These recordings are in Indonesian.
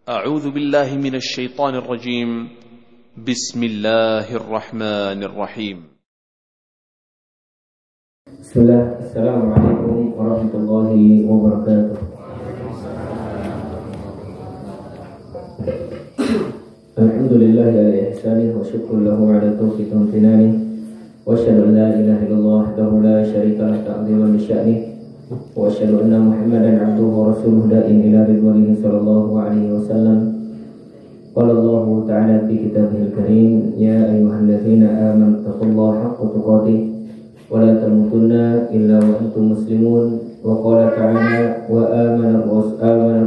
أعوذ بالله من الشيطان الرجيم. بسم الله الرحمن الرحيم. بسم الله. السلام عليكم ورحمة الله وبركاته. الحمد لله على إحسانه وشكر له على توفيق امتنانه وأشهد أن لا إله إلا الله وحده لا شريك له تعظيما لشأنه وأشهد أن محمدا عبده ورسوله داع إلى رضوانه صلى الله عليه وسلم. قال الله تعالى في كتابه الكريم: يا أيها الذين آمنوا اتقوا الله حق تقاته ولا تموتن إلا وأنتم مسلمون. وقال تعالى: وآمن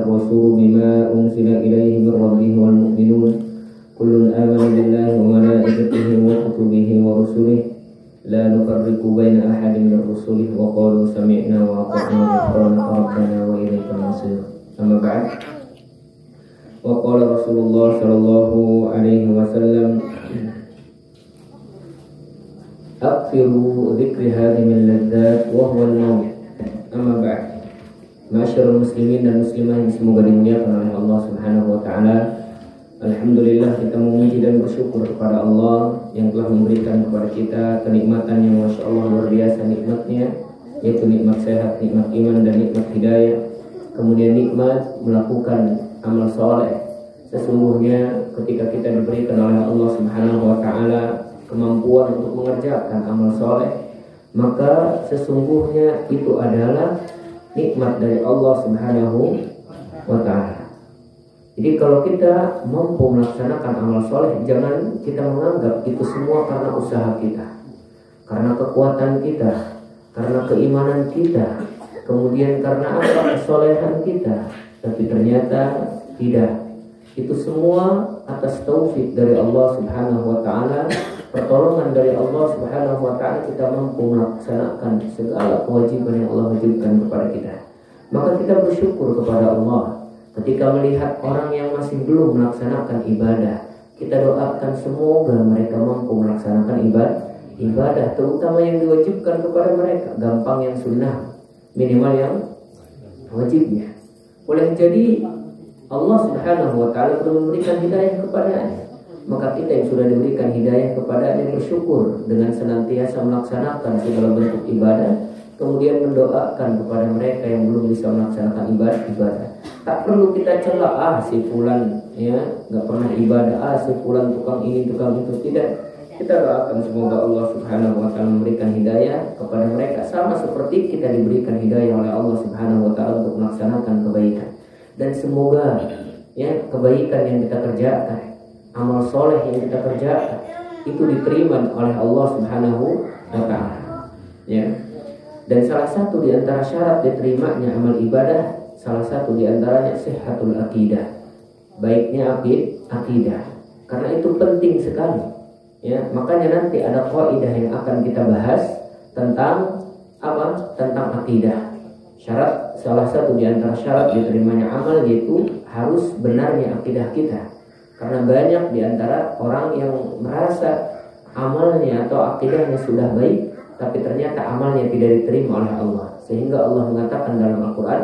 الرسول بما أنزل إليه من ربه والمؤمنون كل آمن بالله وملائكته وكتبه ورسله لا نفرق بين أحد من رسله وقالوا سمعنا وأطعنا غفرانك ربنا وإليك المصير. أما بعد، وقال رسول الله صلى الله عليه وسلم: أكثروا ذكر هذه اللذات وهو الموت. Amma ba'd. Masyarul muslimin dan muslimah yang semoga dimuliakan oleh Allah Subhanahu wa taala. Alhamdulillah, kita memuji dan bersyukur kepada Allah yang telah memberikan kepada kita kenikmatan yang Masya Allah luar biasa nikmatnya, yaitu nikmat sehat, nikmat iman, dan nikmat hidayah. Kemudian nikmat melakukan amal soleh. Sesungguhnya ketika kita diberikan oleh Allah Subhanahu wa taala kemampuan untuk mengerjakan amal soleh, maka sesungguhnya itu adalah nikmat dari Allah Subhanahu wa ta'ala. Jadi kalau kita mampu melaksanakan amal soleh, jangan kita menganggap itu semua karena usaha kita, karena kekuatan kita, karena keimanan kita, kemudian karena apa, kesolehan kita. Tapi ternyata tidak. Itu semua atas taufik dari Allah Subhanahu wa ta'ala, pertolongan dari Allah Subhanahu wa ta'ala, kita mampu melaksanakan segala kewajiban yang Allah wajibkan kepada kita. Maka kita bersyukur kepada Allah. Ketika melihat orang yang masih belum melaksanakan ibadah, kita doakan semoga mereka mampu melaksanakan ibadah, terutama yang diwajibkan kepada mereka. Gampang yang sunnah, minimal yang wajibnya. Boleh jadi Allah Subhanahu wa ta'ala belum memberikan hidayah kepadanya, maka kita yang sudah diberikan hidayah kepadanya bersyukur dengan senantiasa melaksanakan segala bentuk ibadah, kemudian mendoakan kepada mereka yang belum bisa melaksanakan ibadah. Tak perlu kita cela, si fulan ya nggak pernah ibadah, si fulan tukang ini tukang itu. Tidak. Kita doakan semoga Allah Subhanahu wa ta'ala memberikan hidayah kepada mereka, sama seperti kita diberikan hidayah oleh Allah Subhanahu wa ta'ala untuk melaksanakan kebaikan. Dan semoga ya kebaikan yang kita kerjakan, amal soleh yang kita kerjakan, itu diterima oleh Allah Subhanahu wa ta'ala. Ya. Dan salah satu di antara syarat diterimanya amal ibadah, salah satu di antaranya sihhatul aqidah, baiknya akidah. Karena itu penting sekali. Ya, makanya nanti ada kaidah yang akan kita bahas tentang apa? Tentang akidah. Syarat, salah satu di antara syarat diterimanya amal yaitu harus benarnya akidah kita. Karena banyak di antara orang yang merasa amalnya atau akidahnya sudah baik, tapi ternyata amalnya tidak diterima oleh Allah. Sehingga Allah mengatakan dalam Al-Quran,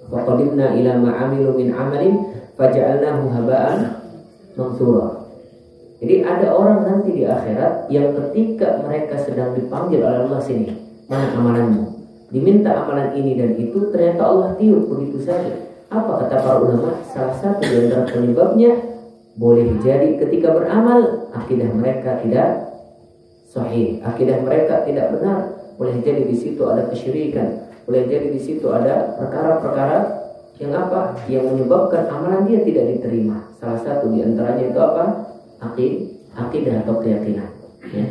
وَقَدِمْنَا إِلَى مَا عَمِلُوا مِنْ عَمَلٍ فَجَعَلْنَاهُ هَبَاءً مَنْثُورًا. Jadi ada orang nanti di akhirat yang ketika mereka sedang dipanggil oleh Allah, sini, mana amalanmu? Diminta amalan ini dan itu, ternyata Allah tiup begitu saja. Apa kata para ulama? Salah satu di antara penyebabnya, boleh jadi ketika beramal akidah mereka tidak sahih, akidah mereka tidak benar. Boleh jadi di situ ada kesyirikan, boleh jadi di situ ada perkara-perkara yang apa? Yang menyebabkan amalan dia tidak diterima. Salah satu di antaranya itu apa? Akidah atau keyakinan. Ya.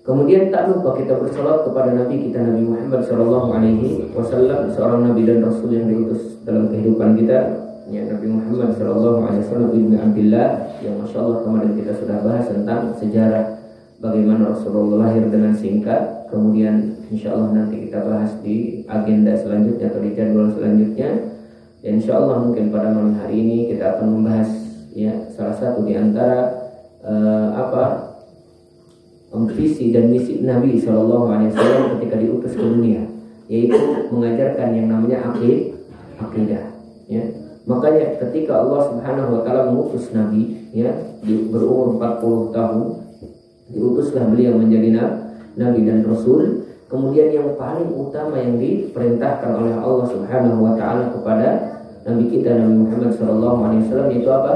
Kemudian tak lupa kita bersalawat kepada Nabi kita, Nabi Muhammad SAW, seorang Nabi dan Rasul yang diutus dalam kehidupan kita. Ya, Nabi Muhammad SAW ibnu Abdillah, yang Masya Allah kemarin kita sudah bahas tentang sejarah bagaimana Rasulullah lahir dengan singkat. Kemudian Insya Allah nanti kita bahas di agenda selanjutnya atau di jadwal selanjutnya. Dan Insya Allah mungkin pada malam hari ini kita akan membahas ya salah satu di antara visi dan misi Nabi SAW ketika diutus ke dunia, yaitu mengajarkan yang namanya akidah. Ya. Makanya ketika Allah Subhanahu wa taala mengutus nabi, ya, berumur 40 tahun, diutuslah beliau menjadi nabi dan rasul. Kemudian yang paling utama yang diperintahkan oleh Allah Subhanahu wa taala kepada nabi kita Nabi Muhammad sallallahu alaihi wasallam itu apa?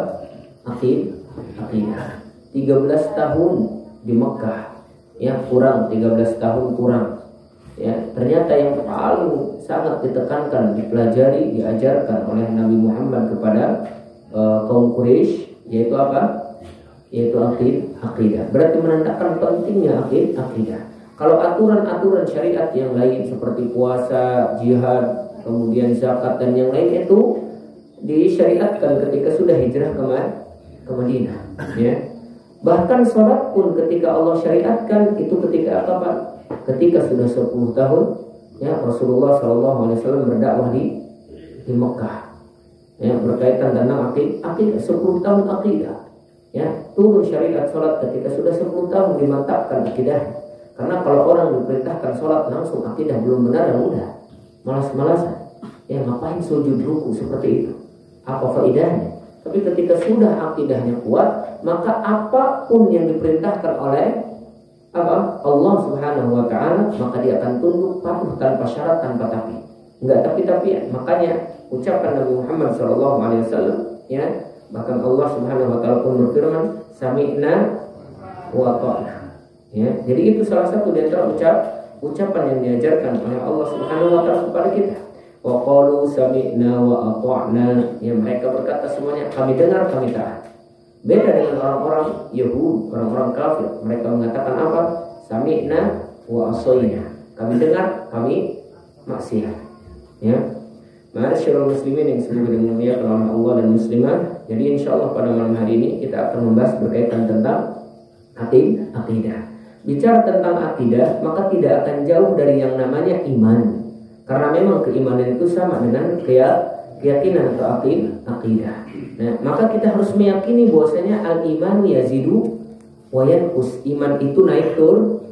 Aqidah. 13 tahun di Mekah, ya, kurang 13 tahun kurang. Ya, ternyata yang paling sangat ditekankan, dipelajari, diajarkan oleh Nabi Muhammad kepada kaum Quraisy yaitu apa? Yaitu aqidah. Berarti menandakan pentingnya aqidah. Kalau aturan-aturan syariat yang lain seperti puasa, jihad, kemudian zakat dan yang lain itu disyariatkan ketika sudah hijrah ke Madinah, ya. Bahkan sholat pun ketika Allah syariatkan itu ketika kapan? Ketika sudah 10 tahun, ya, Rasulullah SAW berdakwah di Mekah, ya, berkaitan tentang aqidah. 10 tahun aqidah, ya, turun syariat sholat ketika sudah 10 tahun dimantapkan akidah. Karena kalau orang diperintahkan sholat langsung akidah belum benar, ya udah malas-malasan, ya, ngapain sujud ruku seperti itu, apa faedahnya? Tapi ketika sudah akidahnya kuat, maka apapun yang diperintahkan oleh Allah Subhanahu wa taala, maka dia akan tunduk patuh tanpa syarat, tanpa tapi. Enggak tapi-tapi. Makanya ucapan Nabi Muhammad sallallahu alaihi wasallam, ya, bahkan Allah Subhanahu wa taala pun berfirman, "Sami'na wa ata'na." Ya, jadi itu salah satu di antara ucapan yang diajarkan oleh Allah Subhanahu wa taala kepada kita. Wa qalu sami'na wa ata'na. Ya, mereka berkata semuanya, kami dengar, kami taat. Beda dengan orang-orang Yahudi, orang-orang kafir. Mereka mengatakan apa? Sami'na wa asoyna. Kami dengar, kami maksiat. Ya, ma'asyiral muslimin yang semoga dimuliakan oleh Allah dan muslimah. Jadi insyaallah pada malam hari ini kita akan membahas berkaitan tentang akidah. Bicara tentang akidah, maka tidak akan jauh dari yang namanya iman. Karena memang keimanan itu sama dengan keyakinan atau akidah. Nah, maka kita harus meyakini bahwasanya al-iman yazidu wa yanqus. Iman itu naik turun.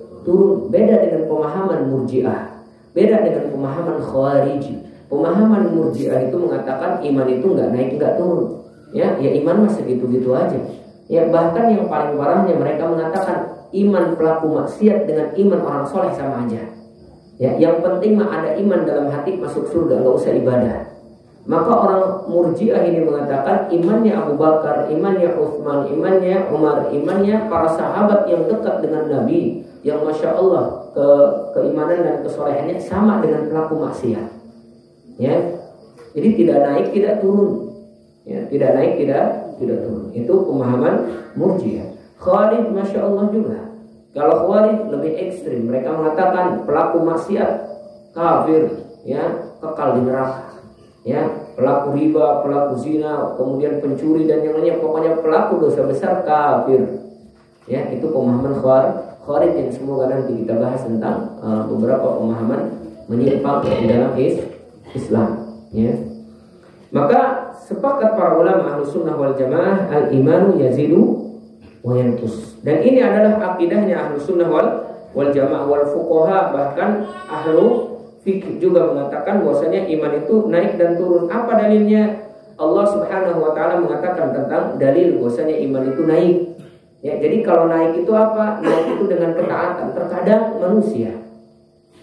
Beda dengan pemahaman Murji'ah. Beda dengan pemahaman Khawarij. Pemahaman Murji'ah itu mengatakan iman itu enggak naik, enggak turun. Ya iman mah segitu-gitu aja. Ya, bahkan yang paling parahnya mereka mengatakan iman pelaku maksiat dengan iman orang soleh sama aja. Ya, yang penting mah ada iman dalam hati, masuk surga, enggak usah ibadah. Maka orang Murji'ah ini mengatakan imannya Abu Bakar, imannya Utsman, imannya Umar, imannya para sahabat yang dekat dengan Nabi, yang Masya Allah keimanan dan kesolehannya sama dengan pelaku maksiat. Ya, jadi tidak naik, tidak turun. Ya, tidak naik, tidak turun. Itu pemahaman Murji'ah. Khawarij Masya Allah juga. Kalau Khawarij lebih ekstrim, mereka mengatakan pelaku maksiat kafir, ya, kekal di neraka. Ya, pelaku riba, pelaku zina, kemudian pencuri dan yang lainnya, pokoknya pelaku dosa besar kafir. Ya, itu pemahaman Khawarij yang semoga nanti kita bahas tentang beberapa pemahaman menyimpang di dalam Islam. Ya, maka sepakat para ulama Ahlussunnah wal Jamaah, al-imanu yazidu wa yanqus. Dan ini adalah akidahnya Ahlussunnah wal Jamaah wal fuqaha, bahkan ahlu fikih juga mengatakan bahwasanya iman itu naik dan turun. Apa dalilnya? Allah Subhanahu wa taala mengatakan tentang dalil bahwasanya iman itu naik. Ya, jadi kalau naik itu apa? Naik itu dengan ketaatan. Terkadang manusia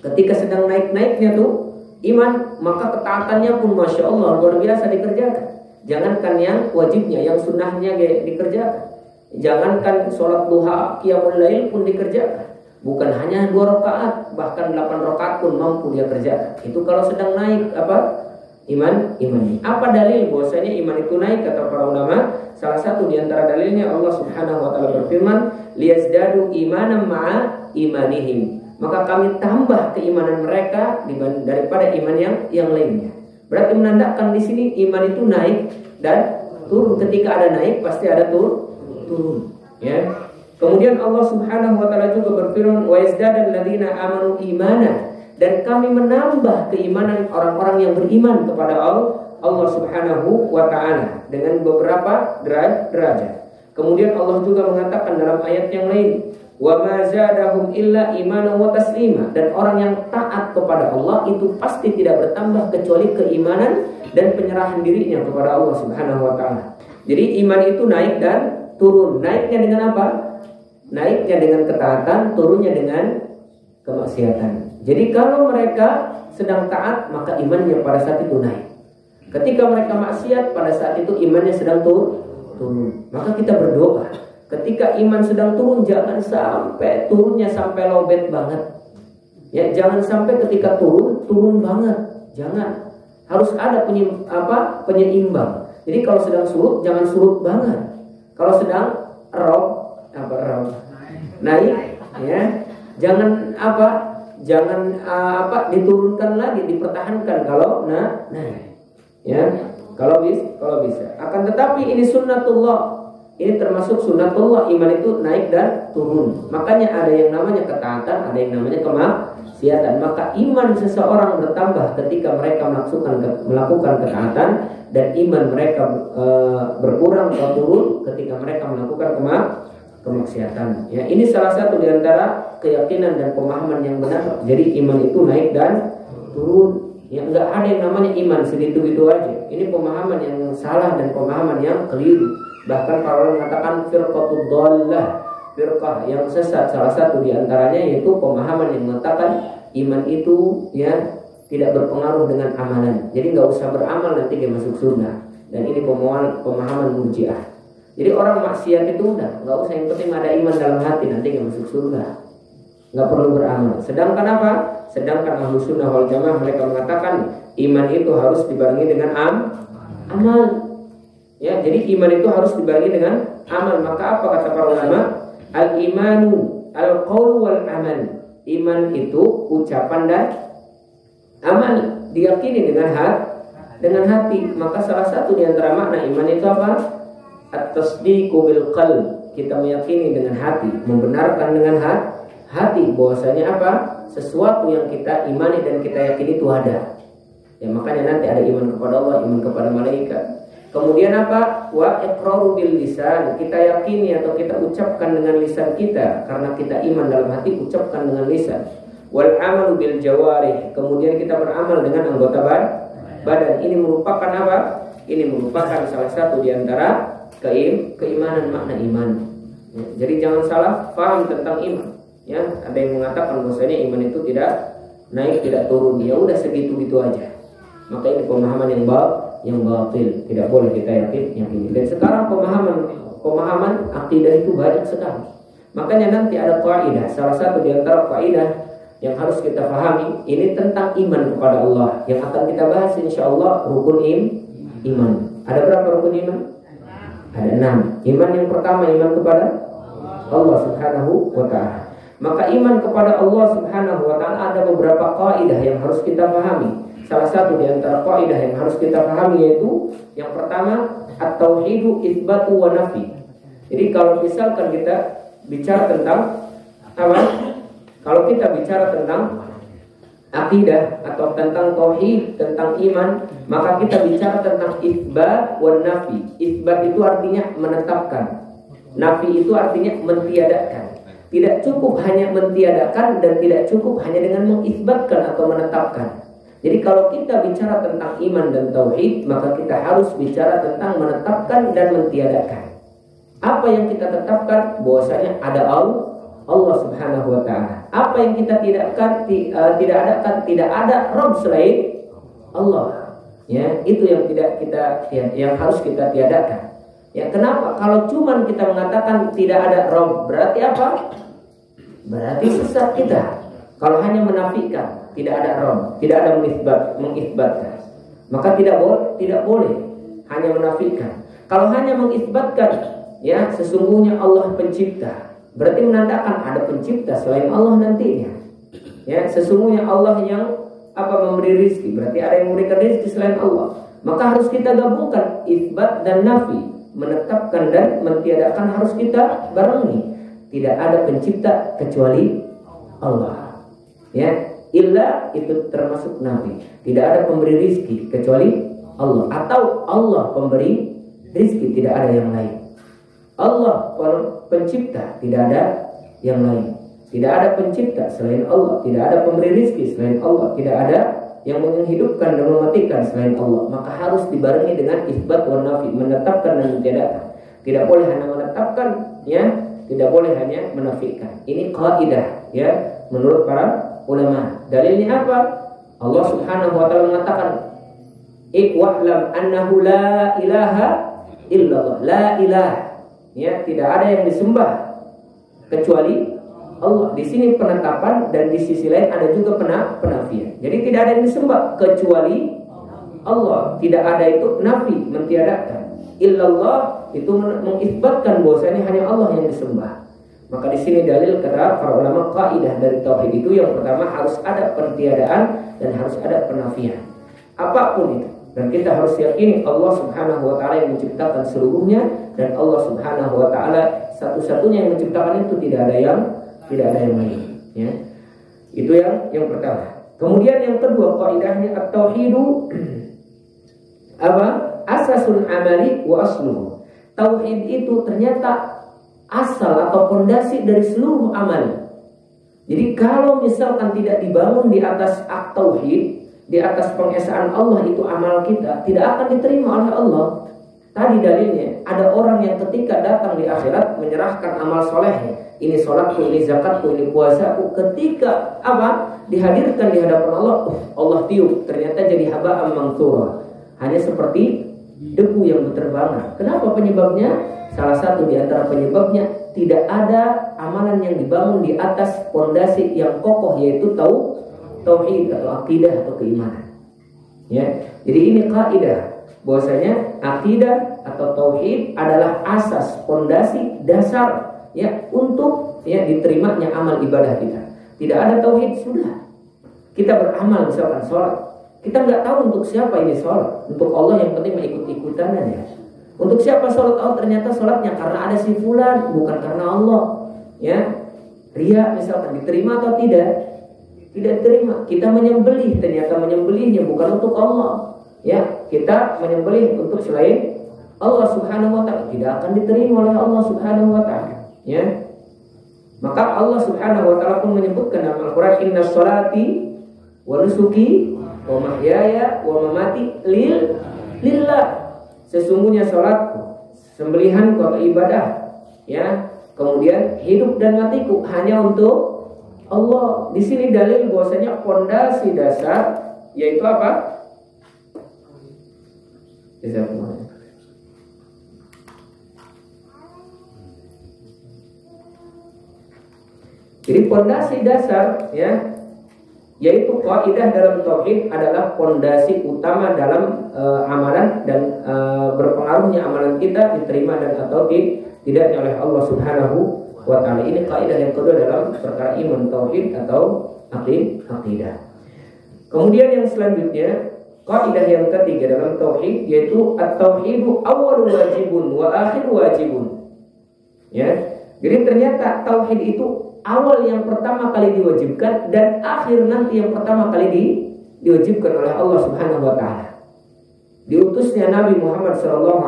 ketika sedang naik-naiknya tuh iman, maka ketaatannya pun Masya Allah luar biasa dikerjakan. Jangankan yang wajibnya, yang sunnahnya dikerjakan. Jangankan sholat duha, qiyamul lail pun dikerjakan. Bukan hanya 2 rakaat, bahkan 8 rakaat pun mampu dia kerjakan. Itu kalau sedang naik apa? Iman ini. Apa dalil bahwasanya iman itu naik? Kata para ulama, salah satu di antara dalilnya Allah Subhanahu wa taala berfirman, liyazdadu imanan ma'a imanihim. Maka kami tambah keimanan mereka daripada iman yang lainnya. Berarti menandakan di sini iman itu naik dan turun. Ketika ada naik pasti ada turun. Ya. Kemudian Allah Subhanahu wa taala juga berfirman, wa yazdadal ladzina amanu imana, dan kami menambah keimanan orang-orang yang beriman kepada Allah Subhanahu wa taala dengan beberapa derajat. Kemudian Allah juga mengatakan dalam ayat yang lain, Wa ma zadahum illa imanan wa taslima. Dan orang yang taat kepada Allah itu pasti tidak bertambah kecuali keimanan dan penyerahan dirinya kepada Allah Subhanahu wa taala. Jadi iman itu naik dan turun. Naiknya dengan apa? Naiknya dengan ketaatan, turunnya dengan kemaksiatan. Jadi kalau mereka sedang taat, maka imannya pada saat itu naik. Ketika mereka maksiat, pada saat itu imannya sedang turun. Maka kita berdoa, ketika iman sedang turun, jangan sampai turunnya sampai lowbat banget. Ya, jangan sampai ketika turun banget. Jangan. Harus ada penyeimbang. Jadi kalau sedang surut, jangan surut banget. Kalau sedang naik, ya, jangan diturunkan lagi, dipertahankan kalau naik. Ya, kalau bisa. Akan tetapi ini sunnatullah. Ini termasuk sunnatullah, iman itu naik dan turun. Makanya ada yang namanya ketaatan, ada yang namanya kemaksiatan. Maka iman seseorang bertambah ketika mereka melakukan ketaatan, dan iman mereka berkurang atau turun ketika mereka melakukan kemaksiatan. Ya, ini salah satu di antara keyakinan dan pemahaman yang benar. Jadi iman itu naik dan turun. Ya, enggak ada yang namanya iman segitu-gitu aja. Ini pemahaman yang salah dan pemahaman yang keliru. Bahkan para ulama mengatakan firqatud dhallah, firqah yang sesat. Salah satu di antaranya yaitu pemahaman yang mengatakan iman itu ya tidak berpengaruh dengan amalan. Jadi enggak usah beramal nanti dia masuk surga. Dan ini pemahaman Murji'ah. Jadi orang maksiat itu udah enggak usah, yang penting ada iman dalam hati, nanti dia masuk surga. Enggak perlu beramal. Sedangkan apa? Sedangkan Ahlus Sunnah wal Jamaah mereka mengatakan iman itu harus dibarengi dengan amal. Ya, jadi iman itu harus dibarengi dengan amal. Maka apa kata para ulama? Al-imanu al-qaul wal amal. Iman itu ucapan dan amal, diyakini dengan hati. Maka salah satu di antara makna iman itu apa? At-tasdiqu bil qalb. Kita meyakini dengan hati, membenarkan dengan hati bahwasanya apa? Sesuatu yang kita imani dan kita yakini itu ada. Ya, makanya nanti ada iman kepada Allah, iman kepada malaikat. Kemudian apa? Wa iqraru bil lisan. Kita yakini atau kita ucapkan dengan lisan kita, karena kita iman dalam hati, ucapkan dengan lisan. Wal amalu bil jawarih. Kemudian kita beramal dengan anggota badan. Ini merupakan apa? Ini merupakan salah satu di antara keimanan, makna iman. Ya, jadi jangan salah paham tentang iman. Ya, ada yang mengatakan bahwasanya iman itu tidak naik, tidak turun. Ya udah segitu-gitu aja. Maka ini pemahaman yang batil, tidak boleh kita yakini. Dan sekarang pemahaman akidah itu banyak sekali. Makanya nanti ada kaidah, salah satu di antara kaidah yang harus kita pahami ini tentang iman kepada Allah yang akan kita bahas insyaallah, rukun iman. Ada berapa rukun iman? Ada 6. Iman yang pertama iman kepada Allah Subhanahu wa taala. Maka iman kepada Allah Subhanahu wa taala ada beberapa kaidah yang harus kita pahami. Salah satu di antara kaidah yang harus kita pahami yaitu yang pertama at-tauhidu itsbatu wa nafi. Jadi kalau misalkan kita bicara tentang apa? Kalau kita bicara tentang akidah atau tentang tauhid, tentang iman, maka kita bicara tentang itsbat wa nafi. Itsbat itu artinya menetapkan. Nafi itu artinya mentiadakan. Tidak cukup hanya mentiadakan dan tidak cukup hanya dengan mengisbatkan atau menetapkan. Jadi kalau kita bicara tentang iman dan tauhid, maka kita harus bicara tentang menetapkan dan mentiadakan. Apa yang kita tetapkan? Bahwasanya ada Allah Subhanahu wa taala. Apa yang kita tidak ada Rabb selain Allah. Ya, itu yang harus kita tiadakan. Ya, kenapa? Kalau cuman kita mengatakan tidak ada Rabb, berarti apa? Berarti sesat kita. Kalau hanya menafikan, tidak ada Rabb, tidak ada mengisbatkan, maka tidak boleh hanya menafikan. Kalau hanya mengisbatkan, ya sesungguhnya Allah pencipta, berarti menandakan ada pencipta selain Allah nantinya. Ya, sesungguhnya Allah yang memberi rizki, berarti ada yang memberikan rizki selain Allah. Maka harus kita gabungkan isbat dan nafi. Menetapkan dan mentiadakan harus kita barengi. Tidak ada pencipta kecuali Allah. Ya, illa itu termasuk nafi. Tidak ada pemberi rizki kecuali Allah, atau Allah pemberi rizki, tidak ada yang lain. Allah pencipta, tidak ada yang lain. Tidak ada pencipta selain Allah, tidak ada pemberi rezeki selain Allah, tidak ada yang menghidupkan dan mematikan selain Allah. Maka harus dibarengi dengan isbat wa nafi, menetapkan dan mentiadakan. Tidak boleh hanya menetapkan, ya, tidak boleh hanya menafikan. Ini kaidah, ya, menurut para ulama. Dalilnya apa? Allah Subhanahu wa taala mengatakan, "Iqwa'lam annahu la ilaha illallah." La ilah, ya, tidak ada yang disembah kecuali Allah. Di sini penetapan dan di sisi lain ada juga penafian. Jadi tidak ada yang disembah kecuali Allah. Tidak ada itu nafi, mentiadakan. Illallah itu mengisbatkan bahwasanya hanya Allah yang disembah. Maka di sini dalil kata para ulama kaidah dari tauhid itu yang pertama harus ada pentiadaan dan harus ada penafian. Apapun itu. Dan kita harus yakini Allah Subhanahu wa taala yang menciptakan seluruhnya, dan Allah Subhanahu wa taala satu-satunya yang menciptakan itu, tidak ada yang lain, ya. Itu yang pertama. Kemudian yang kedua kaidahnya at-tauhidu apa? Asasun amali wa asluhu. Tauhid itu ternyata asal atau pondasi dari seluruh amal. Jadi kalau misalkan tidak dibangun di atas tauhid, di atas pengesaan Allah, itu amal kita tidak akan diterima oleh Allah. Tadi dalilnya, ada orang yang ketika datang di akhirat menyerahkan amal solehnya, ini sholatku, ini zakatku, ini puasaku, ketika apa? Dihadirkan di hadapan Allah, Allah tiup, ternyata jadi haba'an mansura, hanya seperti debu yang berterbangan. Kenapa penyebabnya? Salah satu di antara penyebabnya, tidak ada amalan yang dibangun di atas pondasi yang kokoh, yaitu tauhid atau akidah atau keimanan. Ya, jadi ini kaidah bahwasanya akidah atau tauhid adalah asas, pondasi, dasar, ya, untuk, ya, diterimanya amal ibadah kita. Tidak ada tauhid, sudah kita beramal, misalkan sholat, kita nggak tahu untuk siapa ini sholat. Untuk Allah yang penting mengikut-ikutan ya. Untuk siapa sholat? Oh, ternyata sholatnya karena ada si fulan, bukan karena Allah, ya. Ria misalkan, diterima atau tidak? Tidak diterima. Kita menyembelih, ternyata menyembelihnya bukan untuk Allah, ya, kita menyembelih untuk selain Allah Subhanahu wa taala, tidak akan diterima oleh Allah Subhanahu wa taala, ya. Maka Allah Subhanahu wa taala pun menyebutkan dalam Al-Qur'an, "Innas sholati wa nusuki wa mahyaya wa mamati lillah." Sesungguhnya salatku, sembelihanku atau ibadah, ya, kemudian hidup dan matiku hanya untuk Allah. Di sini dalil bahwasanya pondasi dasar yaitu apa? Jadi pondasi dasar, ya, yaitu kaidah dalam tauhid adalah pondasi utama dalam amalan, dan berpengaruhnya amalan kita diterima dan atau tidaknya oleh Allah Subhanahu wa taala. Ini kaidah yang kedua dalam perkara iman, tauhid atau akidah. Kemudian yang selanjutnya, kaidah yang ketiga dalam tauhid yaitu at-tauhidu awwalu wajibun wa akhiru wajibun. Ya. Jadi ternyata tauhid itu awal yang pertama kali diwajibkan dan akhir nanti yang pertama kali diwajibkan oleh Allah Subhanahu wa taala. Diutusnya Nabi Muhammad SAW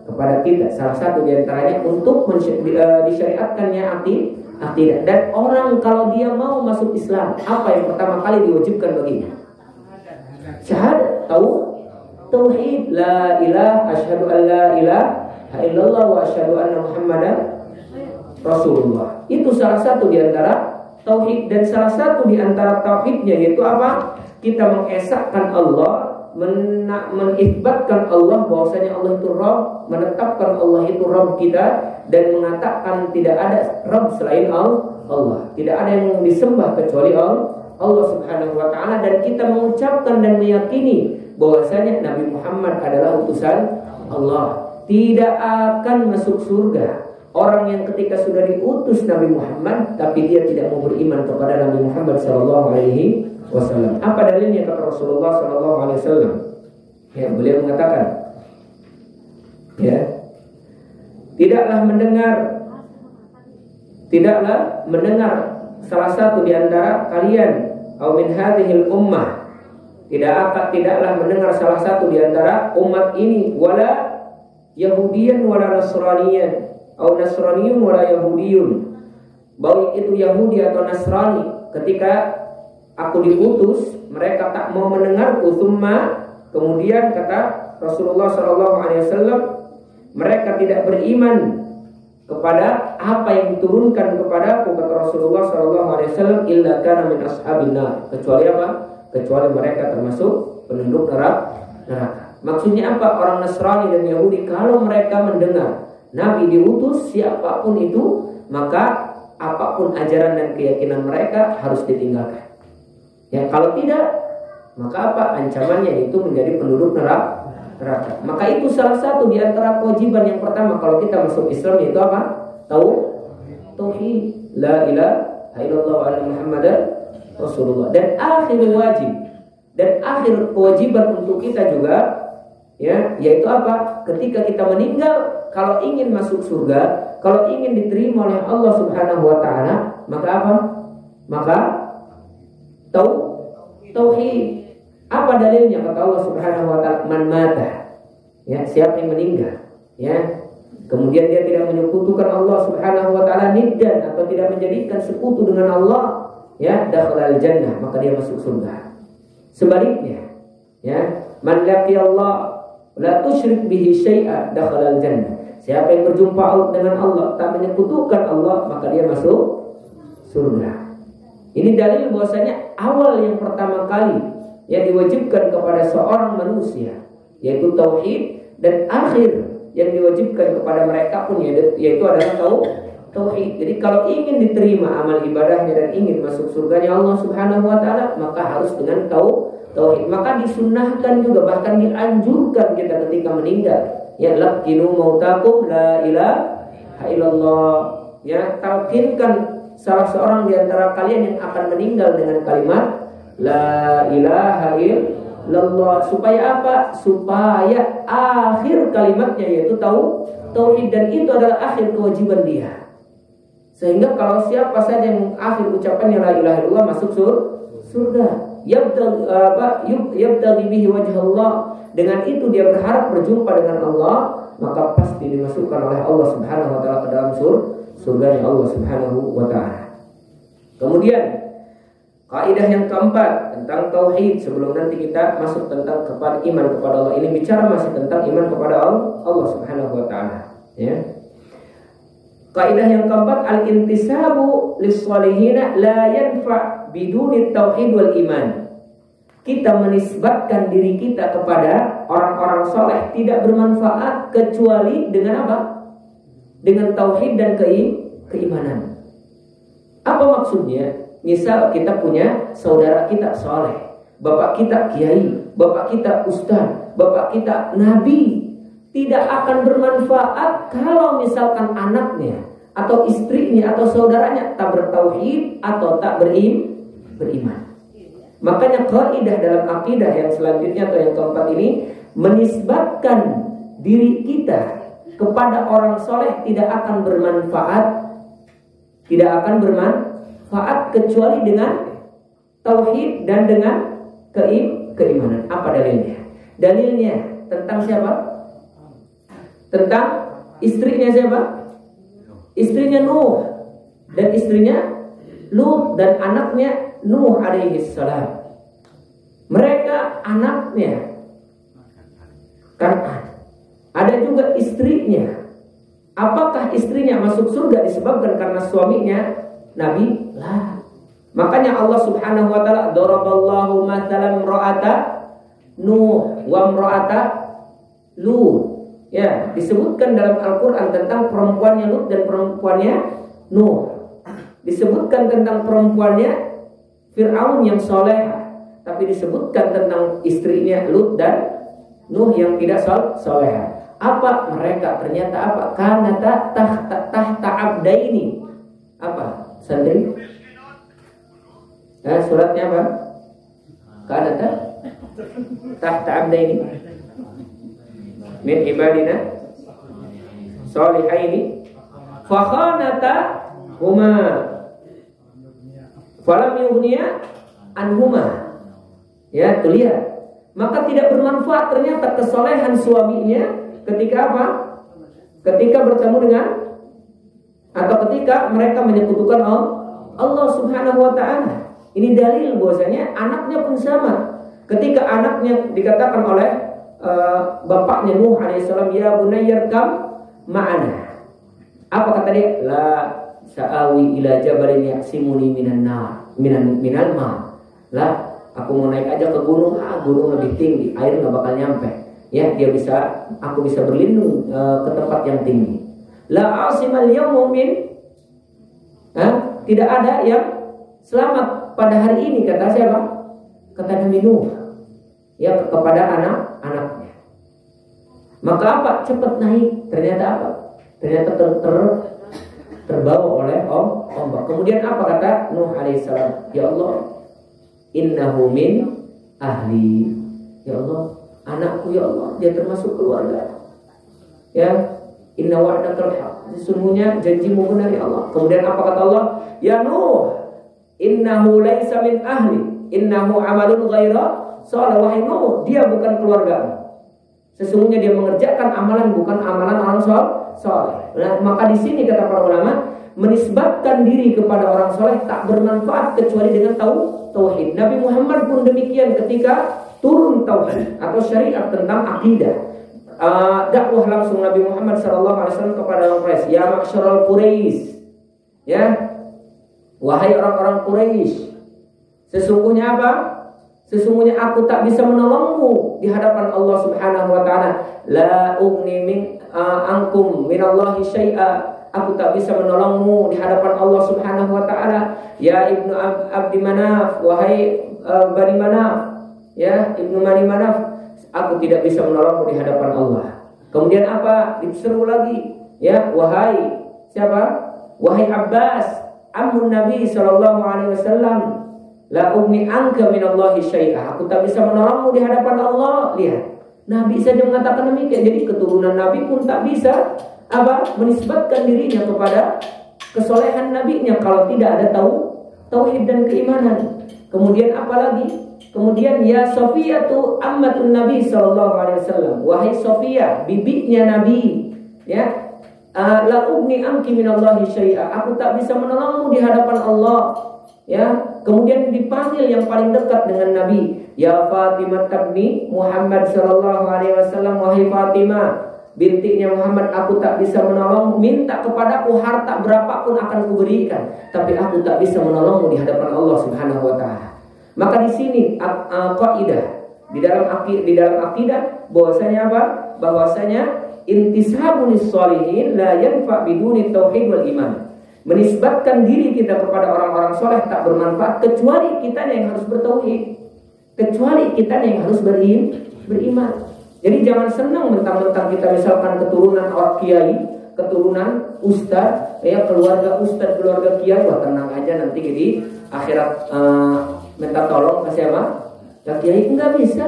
kepada kita, salah satu di antaranya untuk disyariatkannya akidah. Dan orang kalau dia mau masuk Islam, apa yang pertama kali diwajibkan baginya? Syahadat, tauhid, la ilaha, asyhadu an la ilaha illallah wa asyhadu anna Muhammadan Rasulullah. Itu salah satu di antara tauhid, dan salah satu di antara tauhidnya yaitu apa? Kita mengesahkan Allah, mengisbatkan Allah bahwasanya Allah itu Rabb, menetapkan Allah itu Rabb kita, dan mengatakan tidak ada Rabb selain Allah. Tidak ada yang disembah kecuali Allah Subhanahu wa taala, dan kita mengucapkan dan meyakini bahwasanya Nabi Muhammad adalah utusan Allah. Tidak akan masuk surga orang yang ketika sudah diutus Nabi Muhammad tapi dia tidak mau beriman kepada Nabi Muhammad sallallahu alaihi wasallam. Apa dalilnya? Kata Rasulullah sallallahu alaihi wasallam, ya, beliau mengatakan, ya, tidaklah mendengar salah satu di antara kalian au min hadhil ummah, tidaklah mendengar salah satu di antara umat ini, wala yahudiyan wala nasraniyan au nasraniyun wala yahudiyun, baik itu Yahudi atau Nasrani, ketika aku diutus mereka tak mau mendengarku. Kemudian kata Rasulullah SAW, mereka tidak beriman kepada apa yang diturunkan kepadaku, kata Rasulullah SAW, illa kana min ashabin nar, kecuali apa? Kecuali mereka termasuk penduduk neraka. Maksudnya apa? Orang Nasrani dan Yahudi kalau mereka mendengar Nabi diutus siapapun itu, maka apapun ajaran dan keyakinan mereka harus ditinggalkan. Ya, kalau tidak, maka apa? Ancamannya itu menjadi penduduk neraka. Maka itu salah satu di antara kewajiban yang pertama kalau kita masuk Islam, yaitu apa? Tauhid, la ilaha illallah wa anna Muhammadar Rasulullah. Dan akhir wajib dan akhir kewajiban untuk kita juga, ya, yaitu apa? Ketika kita meninggal, kalau ingin masuk surga, kalau ingin diterima oleh Allah Subhanahu wa taala, maka apa? Maka tauhid. Apa dalilnya? Kata Allah Subhanahu wa taala, man mata, ya, siapa yang meninggal, ya, kemudian dia tidak menyekutukan Allah Subhanahu wa taala niddan, atau tidak menjadikan sekutu dengan Allah, ya, dakhalal jannah, maka dia masuk surga. Sebaliknya, ya, man laqiyallah la tusyrik bihi syai'a dakhalal jannah, siapa yang berjumpa dengan Allah tak menyekutukan Allah, maka dia masuk surga. Ini dalil bahwasanya awal yang pertama kali yang diwajibkan kepada seorang manusia yaitu tauhid, dan akhir yang diwajibkan kepada mereka pun yaitu adalah tauhid. Jadi kalau ingin diterima amal ibadahnya dan ingin masuk surganya Allah Subhanahu wa taala, maka harus dengan tauhid. Maka disunnahkan juga, bahkan dianjurkan kita ketika meninggal, ya, laqinu mautakum la ilaha illallah, ya, talqinkan salah seorang di antara kalian yang akan meninggal dengan kalimat la ilaha illallah. Supaya apa? Supaya akhir kalimatnya yaitu tauhid, dan itu adalah akhir kewajiban dia. Sehingga kalau siapa saja yang akhir ucapannya la ilaha illallah masuk surga. Yabtaghi bihi wajh Allah, dengan itu dia berharap berjumpa dengan Allah, maka pasti dimasukkan oleh Allah Subhanahu wa taala ke dalam surganya Allah Subhanahu wa taala. Kemudian kaidah yang keempat tentang tauhid, sebelum nanti kita masuk tentang kepada iman kepada Allah. Ini bicara masih tentang iman kepada Allah Subhanahu wa taala, ya. Kaidah yang keempat, al-intisabu lis-shalihina la yanfa biduni tauhid wal iman. Kita menisbatkan diri kita kepada orang-orang soleh tidak bermanfaat kecuali dengan apa? Dengan tauhid dan keimanan. Apa maksudnya? Misal kita punya saudara kita soleh, bapak kita kiai, bapak kita ustaz, bapak kita nabi, tidak akan bermanfaat kalau misalkan anaknya atau istrinya atau saudaranya tak bertauhid atau tak beriman. Makanya kaidah dalam akidah yang selanjutnya atau yang keempat ini, menisbatkan diri kita kepada orang soleh tidak akan bermanfaat kecuali dengan tauhid dan dengan keimanan. Apa dalilnya? Dalilnya tentang siapa? Tentang istrinya siapa? Istrinya Nuh dan istrinya Lut dan anaknya Nuh alaihi salam. Mereka anaknya Kan'an. Ada juga istrinya. Apakah istrinya masuk surga disebabkan karena suaminya Nabi? Lah. Makanya Allah Subhanahu wa taala daraballahu mathalan imra'ata Nuh wa imra'ata Lut. Ya, disebutkan dalam Al-Qur'an tentang perempuannya Lut dan perempuannya Nuh. Disebutkan tentang perempuannya Fir'aun yang soleh, tapi disebutkan tentang istrinya Lut dan Nuh yang tidak soleh. Apa mereka? Ternyata apa? Kanata tahta abdaini. Apa? Santri? Suratnya apa? Kanata tahta abdaini min ibadina solihaini fa khanata huma falam yughniya anhuma. Ya, tuh lihat. Maka tidak bermanfaat ternyata kesolehan suaminya ketika apa? Ketika bertemu dengan atau ketika mereka menyekutukan Allah Subhanahu wa taala. Ini dalil bahwasanya anaknya pun sama. Ketika anaknya dikatakan oleh bapaknya Nuh alaihissalam, ya bunayyarkam ma'ana. Apa kata dia? La sa'awi ila jabalin yaksimuni minal ma. Lah, aku mau naik aja ke gunung. Gunung lebih tinggi, air nggak bakal nyampe. Ya, aku bisa berlindung ke tempat yang tinggi. La asimal yawma min, tidak ada yang selamat pada hari ini, kata siapa? Kata Nabi Nuh, ya, kepada anak-anaknya. Maka apa? Cepat naik. Ternyata apa? Ternyata terbawa oleh ombak. Kemudian apa kata Nuh alaihissalam? Ya Allah, innahu min ahli. Ya Allah, anakku, ya Allah, dia termasuk keluarga. Ya, inna wa'dakal haq. Sesungguhnya janjimu benar ya Allah. Kemudian apa kata Allah? Ya Nuh, innahu laisa min ahli, innahu amalun ghaira shalih. Wahai Nuh, dia bukan keluargamu. Sesungguhnya dia mengerjakan amalan bukan amalan orang saleh. Nah, maka di sini kata para ulama, menisbatkan diri kepada orang saleh tak bermanfaat kecuali dengan tauhid. Nabi Muhammad pun demikian ketika turun tauhid atau syariat tentang akidah. Dakwah langsung Nabi Muhammad SAW kepada orang Quraisy. Ya ma'syaral Quraisy, ya, wahai orang-orang Quraisy, sesungguhnya apa? Sesungguhnya aku tak bisa menolongmu di hadapan Allah Subhanahu wa taala. La ugni min ankum minallahi syai'a. Aku tak bisa menolongmu di hadapan Allah Subhanahu wa taala. Ya Ibnu Abdi Manaf, wahai Bani Manaf, ya, Ibnu Bani Manaf, aku tidak bisa menolongmu di hadapan Allah. Kemudian apa? Diseru lagi, ya, wahai siapa? Wahai Abbas, ammun Nabi sallallahu alaihi wasallam, la ugni anka minallahi syai'a. Aku tak bisa menolongmu di hadapan Allah. Lihat, Nabi saja mengatakan demikian. Jadi keturunan Nabi pun tak bisa menisbatkan dirinya kepada kesolehan nabinya kalau tidak ada tauhid dan keimanan. Kemudian apa lagi? Kemudian ya Sofiyatu ammatun Nabi sallallahu alaihi wasallam, wahai Sofiyah, bibinya Nabi, ya, la ugni anki minallahi syai'a. Aku tak bisa menolongmu di hadapan Allah, ya. Kemudian dipanggil yang paling dekat dengan Nabi, ya Fatimah tabni Muhammad sallallahu alaihi wasallam, wahai Fatimah bintinya Muhammad, aku tak bisa menolong. Minta kepadaku harta berapapun akan kuberikan, tapi aku tak bisa menolongmu di hadapan Allah Subhanahu wa taala. Maka di sini kaidah di dalam akidah bahwasanya apa? Bahwasanya intisabun lis-sholihin la yanfa biduni tauhid wal iman. Menisbatkan diri kita kepada orang-orang soleh tak bermanfaat kecuali kita yang harus bertauhid, kecuali kita yang harus beriman. Jadi jangan senang mentang-mentang kita misalkan keturunan orang kiai, keturunan ustaz, ya, keluarga ustaz, keluarga kiai, wah tenang aja nanti di akhirat minta tolong ke siapa? Ke kiai. Enggak bisa.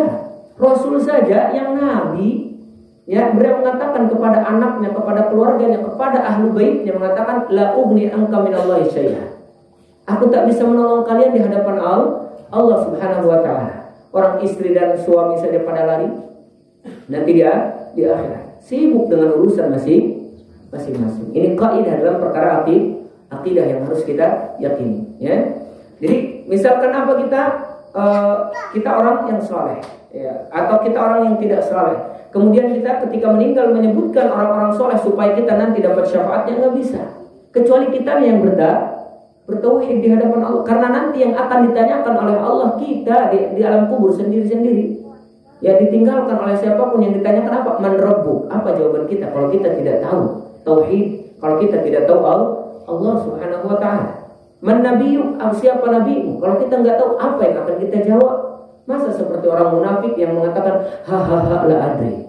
Rasul saja yang nabi, ya, beliau mengatakan kepada anaknya, kepada keluarganya, kepada ahlu baitnya, mengatakan la ugni anka minallahi syai'a. Aku tak bisa menolong kalian di hadapan Allah Subhanahu wa taala. Orang istri dan suami saja pada lari, nanti dia di akhirat sibuk dengan urusan masing-masing. Ini kaidah dalam perkara akidah yang harus kita yakini, ya. Jadi misalkan apa, kita orang yang saleh, ya, atau kita orang yang tidak saleh, kemudian kita ketika meninggal menyebutkan orang-orang saleh supaya kita nanti dapat syafaatnya, nggak bisa, kecuali kita yang bertauhid di hadapan Allah. Karena nanti yang akan ditanyakan oleh Allah kita di alam kubur sendiri-sendiri. Ya, ditinggalkan oleh siapapun yang ditanyakan apa? Man rabbuk? Apa jawaban kita kalau kita tidak tahu tauhid, kalau kita tidak tahu Allah Subhanahu wa taala? Man nabiyuk? Siapa nabimu? Kalau kita nggak tahu, apa yang akan kita jawab? Masa seperti orang munafik yang mengatakan hahaha la adri,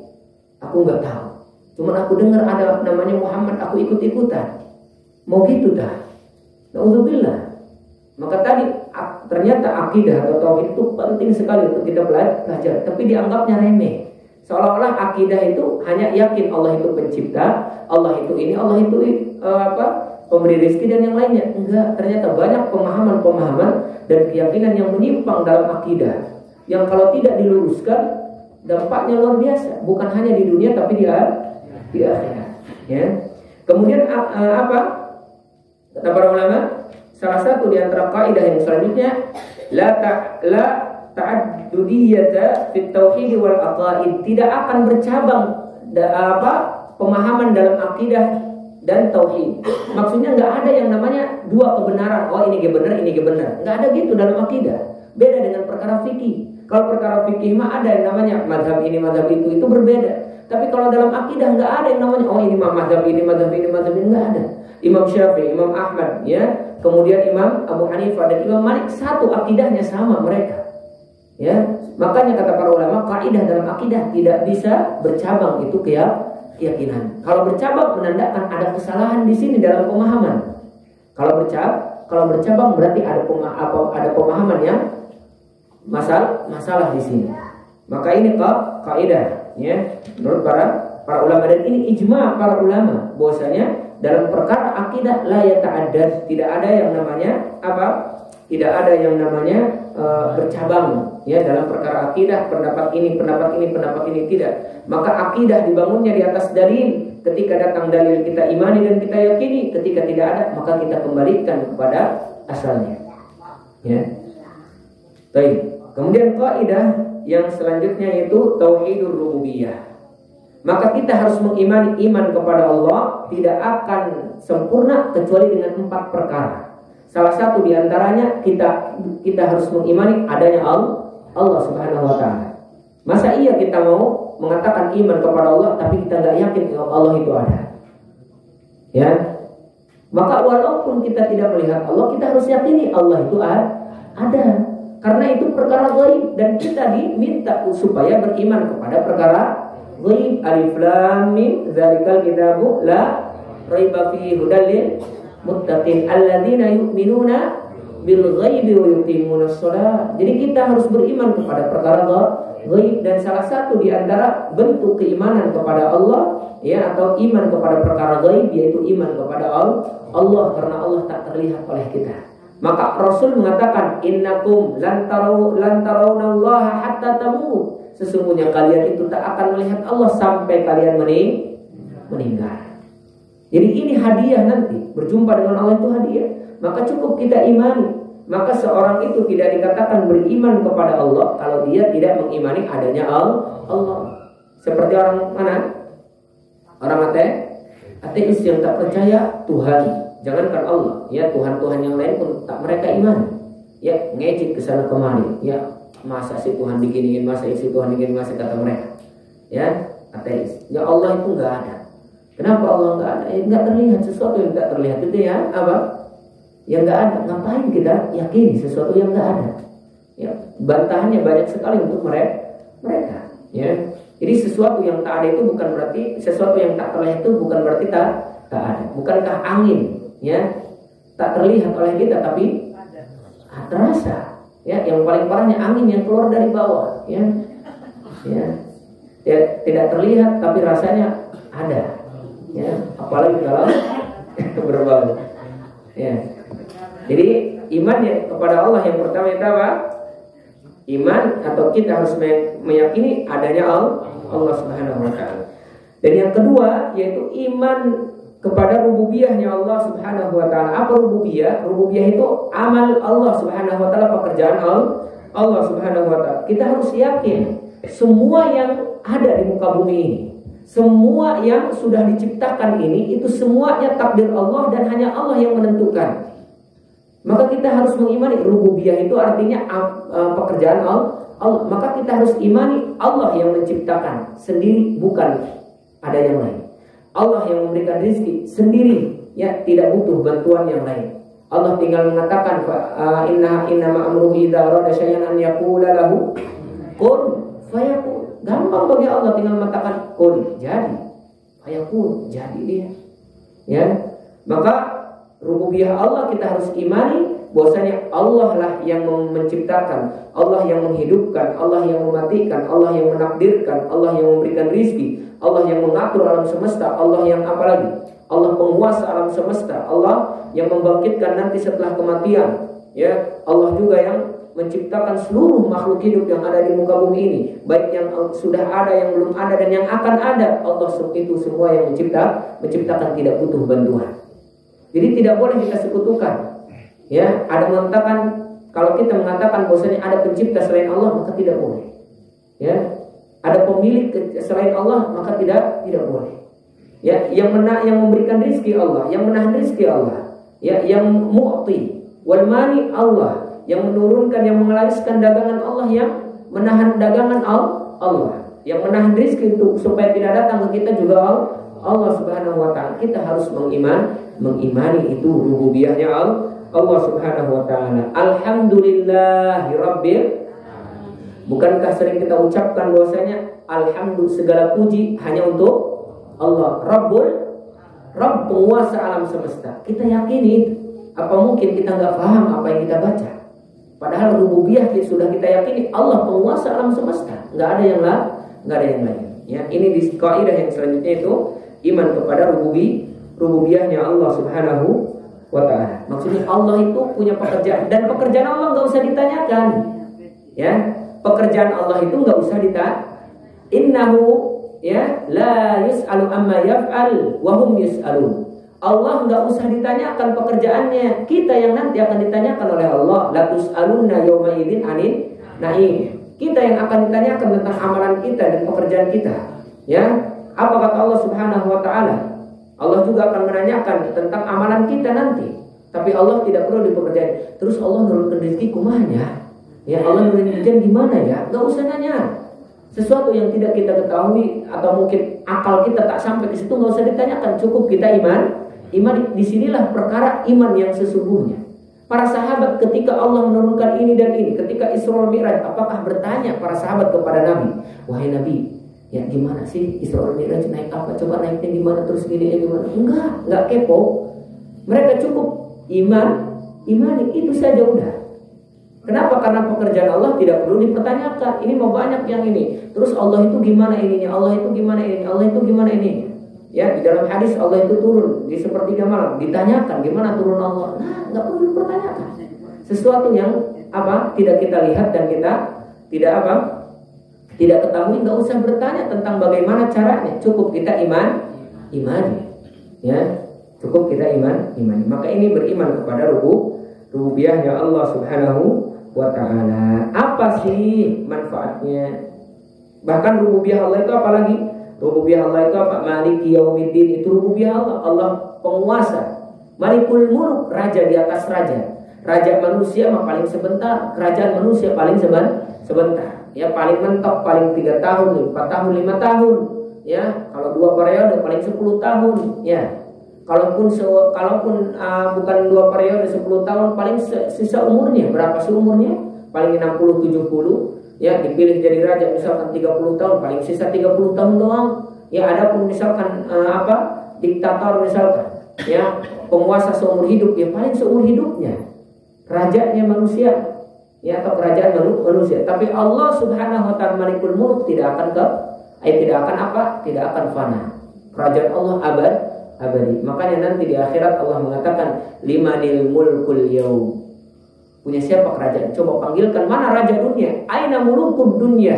aku nggak tahu, cuman aku dengar ada namanya Muhammad, aku ikut-ikutan. Mau gitu dah? Na'udzubillah. Maka tadi ternyata akidah atau tauhid itu penting sekali untuk kita belajar, tapi dianggapnya remeh. Seolah-olah akidah itu hanya yakin Allah itu pencipta, Allah itu ini, Allah itu pemberi rezeki dan yang lainnya. Enggak, ternyata banyak pemahaman-pemahaman dan keyakinan yang menyimpang dalam akidah, yang kalau tidak diluruskan dampaknya luar biasa, bukan hanya di dunia tapi di akhirat, ya. Kemudian Kata para ulama, salah satu di antara kaidah yang selanjutnya, la ta'addudiyata fit tauhid wal aqaid, tidak akan bercabang pemahaman dalam akidah dan tauhid. Maksudnya nggak ada yang namanya dua kebenaran. Oh ini benar, ini benar. Nggak ada gitu dalam akidah. Beda dengan perkara fikih. Kalau perkara fikih mah ada yang namanya mazhab ini, mazhab itu berbeda. Tapi kalau dalam akidah nggak ada yang namanya oh ini mazhab ini, mazhab ini, mazhab ini, nggak ada. Imam Syafi'i, Imam Ahmad, ya, kemudian Imam Abu Hanifah dan Imam Malik, satu akidahnya sama mereka. Ya, makanya kata para ulama, kaidah dalam akidah tidak bisa bercabang, itu keyakinan. Kalau bercabang menandakan ada kesalahan di sini dalam pemahaman. Kalau bercabang berarti ada pemahaman yang masalah di sini. Maka ini kaidah, ya, menurut para ulama, dan ini ijma para ulama bahwasanya dalam perkara akidah la yata'addad, tidak ada yang namanya bercabang, ya, dalam perkara akidah pendapat ini tidak. Maka akidah dibangunnya di atas dalil. Ketika datang dalil kita imani dan kita yakini, ketika tidak ada maka kita kembalikan kepada asalnya. Ya. Baik. Kemudian kaidah yang selanjutnya yaitu tauhidur rububiyah. Maka kita harus mengimani iman kepada Allah tidak akan sempurna kecuali dengan 4 perkara. Salah satu di antaranya kita harus mengimani adanya Allah Subhanahu wa taala. Masa iya kita mau mengatakan iman kepada Allah tapi kita nggak yakin Allah itu ada? Ya. Maka walaupun kita tidak melihat Allah, kita harus yakini Allah itu ada. Karena itu perkara ghaib dan kita diminta supaya beriman kepada perkara ghaib. Alif lam mim dzalikal kitabu la raiba fihi hudal lil muttaqin alladzina yu'minuna bil ghaibi wa yuqimunas shalah. Jadi kita harus beriman kepada perkara ghaib, dan salah satu di antara bentuk keimanan kepada Allah, ya, atau iman kepada perkara ghaib yaitu iman kepada Allah, karena Allah tak terlihat oleh kita. Maka Rasul mengatakan innakum lan tarawnallaha hatta tamut. Sesungguhnya kalian itu tak akan melihat Allah sampai kalian meninggal. Jadi ini hadiah nanti. Berjumpa dengan Allah itu hadiah. Maka cukup kita imani. Maka seorang itu tidak dikatakan beriman kepada Allah kalau dia tidak mengimani adanya Allah. Seperti orang mana? Orang ateis yang tak percaya Tuhan. Jangankan Allah, ya, Tuhan-Tuhan yang lain pun tak mereka imani. Ya, ngejek ke sana kemari. Ya, masa si Tuhan diginiin, masa si Tuhan diginiin, masa kata mereka. Ya, ateis. Ya Allah itu enggak ada. Kenapa Allah enggak ada? Enggak terlihat, sesuatu yang enggak terlihat itu ya apa? Yang enggak ada. Ngapain kita yakini sesuatu yang enggak ada? Ya, bantahannya banyak sekali untuk mereka. Ya. Jadi sesuatu yang tak ada itu bukan berarti, sesuatu yang tak terlihat itu bukan berarti tak ada. Bukankah angin, ya, tak terlihat oleh kita tapi terasa, ya, yang paling parahnya angin yang keluar dari bawah, ya, tidak terlihat tapi rasanya ada, ya, apalagi kalau berbau, ya. Jadi iman ya kepada Allah yang pertama itu apa? Iman atau kita harus meyakini adanya Allah Subhanahu wa taala. Dan yang kedua yaitu iman kepada rububiyahnya Allah Subhanahu wa taala. Apa rububiyah? Rububiyah itu amal Allah Subhanahu wa taala, pekerjaan Allah Subhanahu wa taala. Kita harus yakin semua yang ada di muka bumi ini, semua yang sudah diciptakan ini, itu semuanya takdir Allah dan hanya Allah yang menentukan. Maka kita harus mengimani rububiyah itu artinya pekerjaan Allah. Maka kita harus imani Allah yang menciptakan sendiri, bukan ada yang lain. Allah yang memberikan rezeki sendiri, ya, tidak butuh bantuan yang lain. Allah tinggal mengatakan inna ma'amruhu idza arada syai'an an yaqula lahu kun fayakun. Gampang bagi Allah tinggal mengatakan kun, jadi. Fayakun, jadi dia. Ya. Maka rububiyah Allah kita harus imani bahwasanya Allah lah yang menciptakan, Allah yang menghidupkan, Allah yang mematikan, Allah yang menakdirkan, Allah yang memberikan rezeki, Allah yang mengatur alam semesta, Allah yang apalagi? Allah penguasa alam semesta, Allah yang membangkitkan nanti setelah kematian, ya. Allah juga yang menciptakan seluruh makhluk hidup yang ada di muka bumi ini, baik yang sudah ada, yang belum ada, dan yang akan ada. Allah itu semua yang menciptakan tidak butuh bantuan. Jadi tidak boleh kita sekutukan. Ya, ada mengatakan kalau kita mengatakan bahwasanya ada pencipta selain Allah, maka tidak boleh. Ya, ada pemilik selain Allah, maka tidak boleh. Ya, yang memberikan rezeki Allah, yang menahan rezeki Allah. Ya, yang mu'ti wal mani Allah, yang menurunkan, yang mengelariskan dagangan Allah, yang menahan dagangan Allah, yang menahan rezeki itu supaya tidak datang ke kita juga Allah Subhanahu wa taala. Kita harus mengimani itu rububiyahnya Allah Subhanahu wa taala. Alhamdulillahirabbil. Bukankah sering kita ucapkan bahwasanya alhamdulillah, segala puji hanya untuk Allah, Rabb penguasa alam semesta. Kita yakini itu. Apa mungkin kita nggak paham apa yang kita baca? Padahal rububiyah sudah kita yakini Allah penguasa alam semesta. Nggak ada yang lain. Ya, ini di kaidah yang selanjutnya itu iman kepada rububiyahnya Allah Subhanahu wa taala. Maksudnya Allah itu punya pekerjaan, dan pekerjaan Allah nggak usah ditanyakan. Ya, pekerjaan Allah itu nggak usah ditanya. Innahu ya la yus'alu amma yaf'al wa hum yus'alun. Allah nggak usah ditanyakan pekerjaannya, kita yang nanti akan ditanyakan oleh Allah. La tus'alunna yawma idzin 'anil na'im. Kita yang akan ditanyakan tentang amalan kita dan pekerjaan kita. Ya, apa kata Allah Subhanahu wa taala? Allah juga akan menanyakan tentang amalan kita nanti. Tapi Allah tidak perlu dipekerjain. Terus Allah nurunkan rezeki kumanya. Ya, Allah nurunkan hujan gimana ya? Nggak usah nanya. Sesuatu yang tidak kita ketahui atau mungkin akal kita tak sampai ke situ, nggak usah ditanyakan. Cukup kita iman. Disinilah perkara iman yang sesungguhnya. Para sahabat ketika Allah menurunkan ini dan ini, ketika Isra Mi'raj, apakah bertanya para sahabat kepada Nabi, wahai Nabi, ya gimana sih Isra Mi'raj, naik apa? Coba naiknya gimana, terus gini gimana? Enggak kepo. Mereka cukup imani itu saja udah. Kenapa? Karena pekerjaan Allah tidak perlu dipertanyakan. Ini mau banyak yang ini. Terus Allah itu gimana ininya? Allah itu gimana ini? Allah itu gimana ini? Ya, di dalam hadis Allah itu turun di sepertiga malam. Ditanyakan gimana turun Allah? Nah, nggak perlu dipertanyakan. Sesuatu yang tidak kita lihat dan kita tidak ketahui, nggak usah bertanya tentang bagaimana caranya. Cukup kita imani. Ya, cukup kita imani. Maka ini beriman kepada rububiyahnya Allah Subhanahu wa ta'ala. Apa sih manfaatnya? Bahkan rububiyah Allah itu apa lagi? Rububiyah Allah itu apa? Maliki yaumiddin, itu rububiyah Allah. Allah penguasa. Malikul muluk, raja di atas raja. Raja manusia mah paling sebentar, kerajaan manusia paling sebentar. Ya, paling mentok paling 3 tahun, 4 tahun, 5 tahun. Ya, kalau 2 periode paling 10 tahun. Ya. Kalaupun bukan 2 periode 10 tahun, paling sisa umurnya berapa seumurnya? Paling 60-70. Ya, dipilih jadi raja misalkan 30 tahun, paling sisa 30 tahun doang. Ya, adapun misalkan diktator misalkan, ya, penguasa seumur hidup, ya paling seumur hidupnya. Rajanya manusia, ya, atau kerajaan manusia. Tapi Allah Subhanahu wa ta'ala Malikul Mulk tidak akan fana. Kerajaan Allah abadi. Makanya nanti di akhirat Allah mengatakan limanil mulkul yaum. Punya siapa kerajaan? Coba panggilkan, mana raja dunia? Aina mulukud dunia?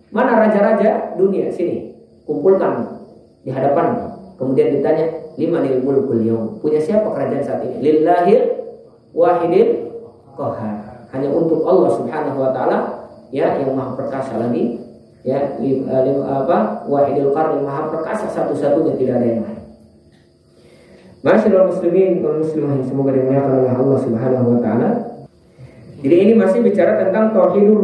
Mana raja-raja dunia? Sini, kumpulkan di hadapan. Kemudian ditanya, limanil mulkul yaum. Punya siapa kerajaan saat ini? Lillahil wahidil qahar. Hanya untuk Allah Subhanahu wa taala, ya, yang maha perkasa lagi, ya, wahidil qahar, yang maha perkasa satu-satunya, tidak ada yang lain. Masyaallah muslimin wal muslimat, semoga dimuliakan oleh Allah Subhanahu wa taala. Jadi ini masih bicara tentang tauhidur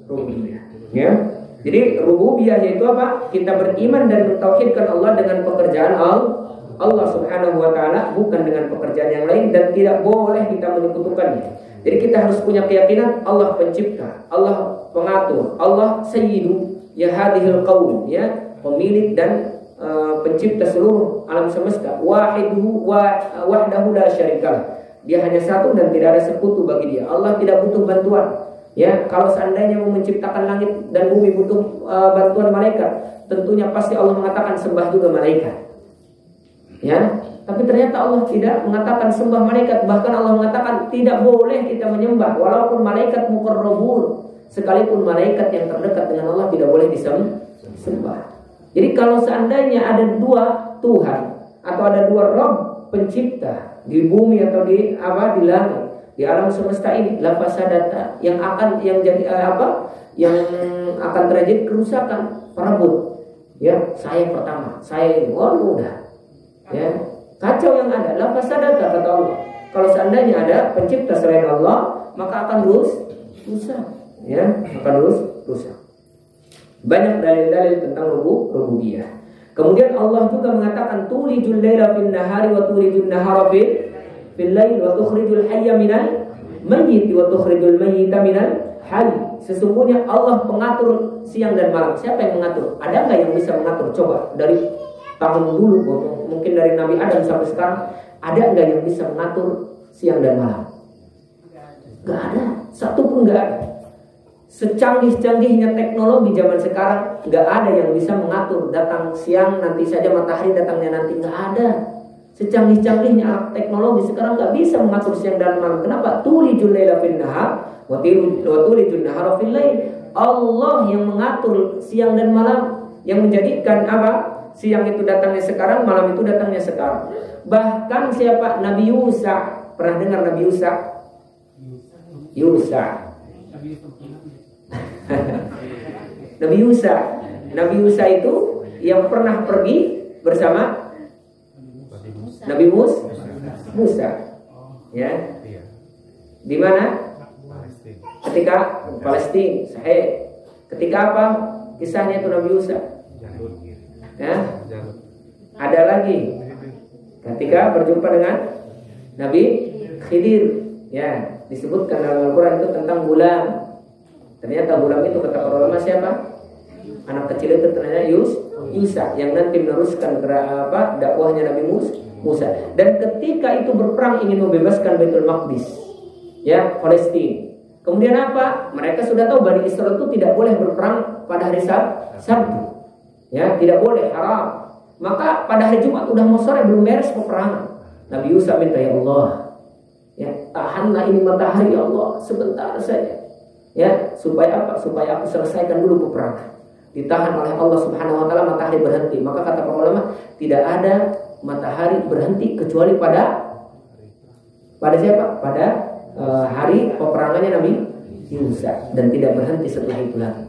rububiyah. Ya. Jadi rububiyah yaitu apa? Kita beriman dan mentauhidkan Allah dengan pekerjaan Allah Subhanahu wa taala, bukan dengan pekerjaan yang lain, dan tidak boleh kita menyekutukannya. Jadi kita harus punya keyakinan Allah pencipta, Allah pengatur, Allah sayyidu ya hadhil qaum, ya, pemilik dan pencipta seluruh alam semesta. Wahdahu la syarikalah. Dia hanya satu dan tidak ada sekutu bagi dia. Allah tidak butuh bantuan. Ya, kalau seandainya mau menciptakan langit dan bumi butuh bantuan malaikat, tentunya pasti Allah mengatakan sembah juga malaikat. Ya, tapi ternyata Allah tidak mengatakan sembah malaikat. Bahkan Allah mengatakan tidak boleh kita menyembah walaupun malaikat muqarrabun. Sekalipun malaikat yang terdekat dengan Allah tidak boleh disembah. Jadi kalau seandainya ada 2 Tuhan atau ada 2 Rabb, pencipta di bumi atau di langit, di alam semesta ini, la fasadata, yang akan terjadi kerusakan, perebut. Ya, saya pertama, saya ini, udah. Ya, kacau yang ada, la fasadata kata Allah. Kalau seandainya ada pencipta selain Allah, maka akan rusak. Ya, akan rusak. Banyak dalil-dalil tentang rububiyah. Kemudian Allah juga mengatakan tulijul laila fil nahari wa tulijul nahara fil lail wa tukhrijul hayya minal mayyit wa tukhrijul mayyita minal hayy. Sesungguhnya Allah pengatur siang dan malam. Siapa yang mengatur? Ada nggak yang bisa mengatur? Coba dari tahun dulu, mungkin dari Nabi Adam sampai sekarang, ada nggak yang bisa mengatur siang dan malam? Nggak ada. Satu pun nggak ada. Secanggih-canggihnya teknologi zaman sekarang, nggak ada yang bisa mengatur datang siang, nanti saja matahari datangnya nanti, nggak ada. Secanggih-canggihnya teknologi sekarang nggak bisa mengatur siang dan malam. Kenapa? Tulijul laila fil nahar wa tulijul nahara fil lail. Allah yang mengatur siang dan malam, yang menjadikan siang itu datangnya sekarang, malam itu datangnya sekarang. Bahkan siapa? Nabi Yusa. Pernah dengar Nabi Yusa? Nabi Yusa itu yang pernah pergi bersama Nabi Musa. Ya. Di mana? Ketika Palestina. Ketika apa? Kisahnya itu Nabi Musa. Ya. Ada lagi ketika berjumpa dengan Nabi Khidir. Ya, disebutkan dalam Al-Quran itu tentang gulam. Ternyata gulam itu kata para ulama siapa? Anak kecil itu ternyata Yusa yang nanti meneruskan dakwahnya Nabi Musa. Dan ketika itu berperang ingin membebaskan Baitul Maqdis, ya, Palestina. Kemudian apa? Mereka sudah tahu Bani Israel itu tidak boleh berperang pada hari Sabtu. Ya, tidak boleh, haram. Maka pada hari Jumat udah mau sore belum beres peperangan. Nabi Yusa minta, ya Allah, ya, tahanlah ini matahari ya Allah sebentar saja. Ya, supaya apa? Supaya aku selesaikan dulu peperangan. Ditahan oleh Allah Subhanahu wa taala, matahari berhenti. Maka kata para ulama, tidak ada matahari berhenti kecuali pada siapa? Pada hari peperangannya Nabi Yusa, dan tidak berhenti setelah itu lagi.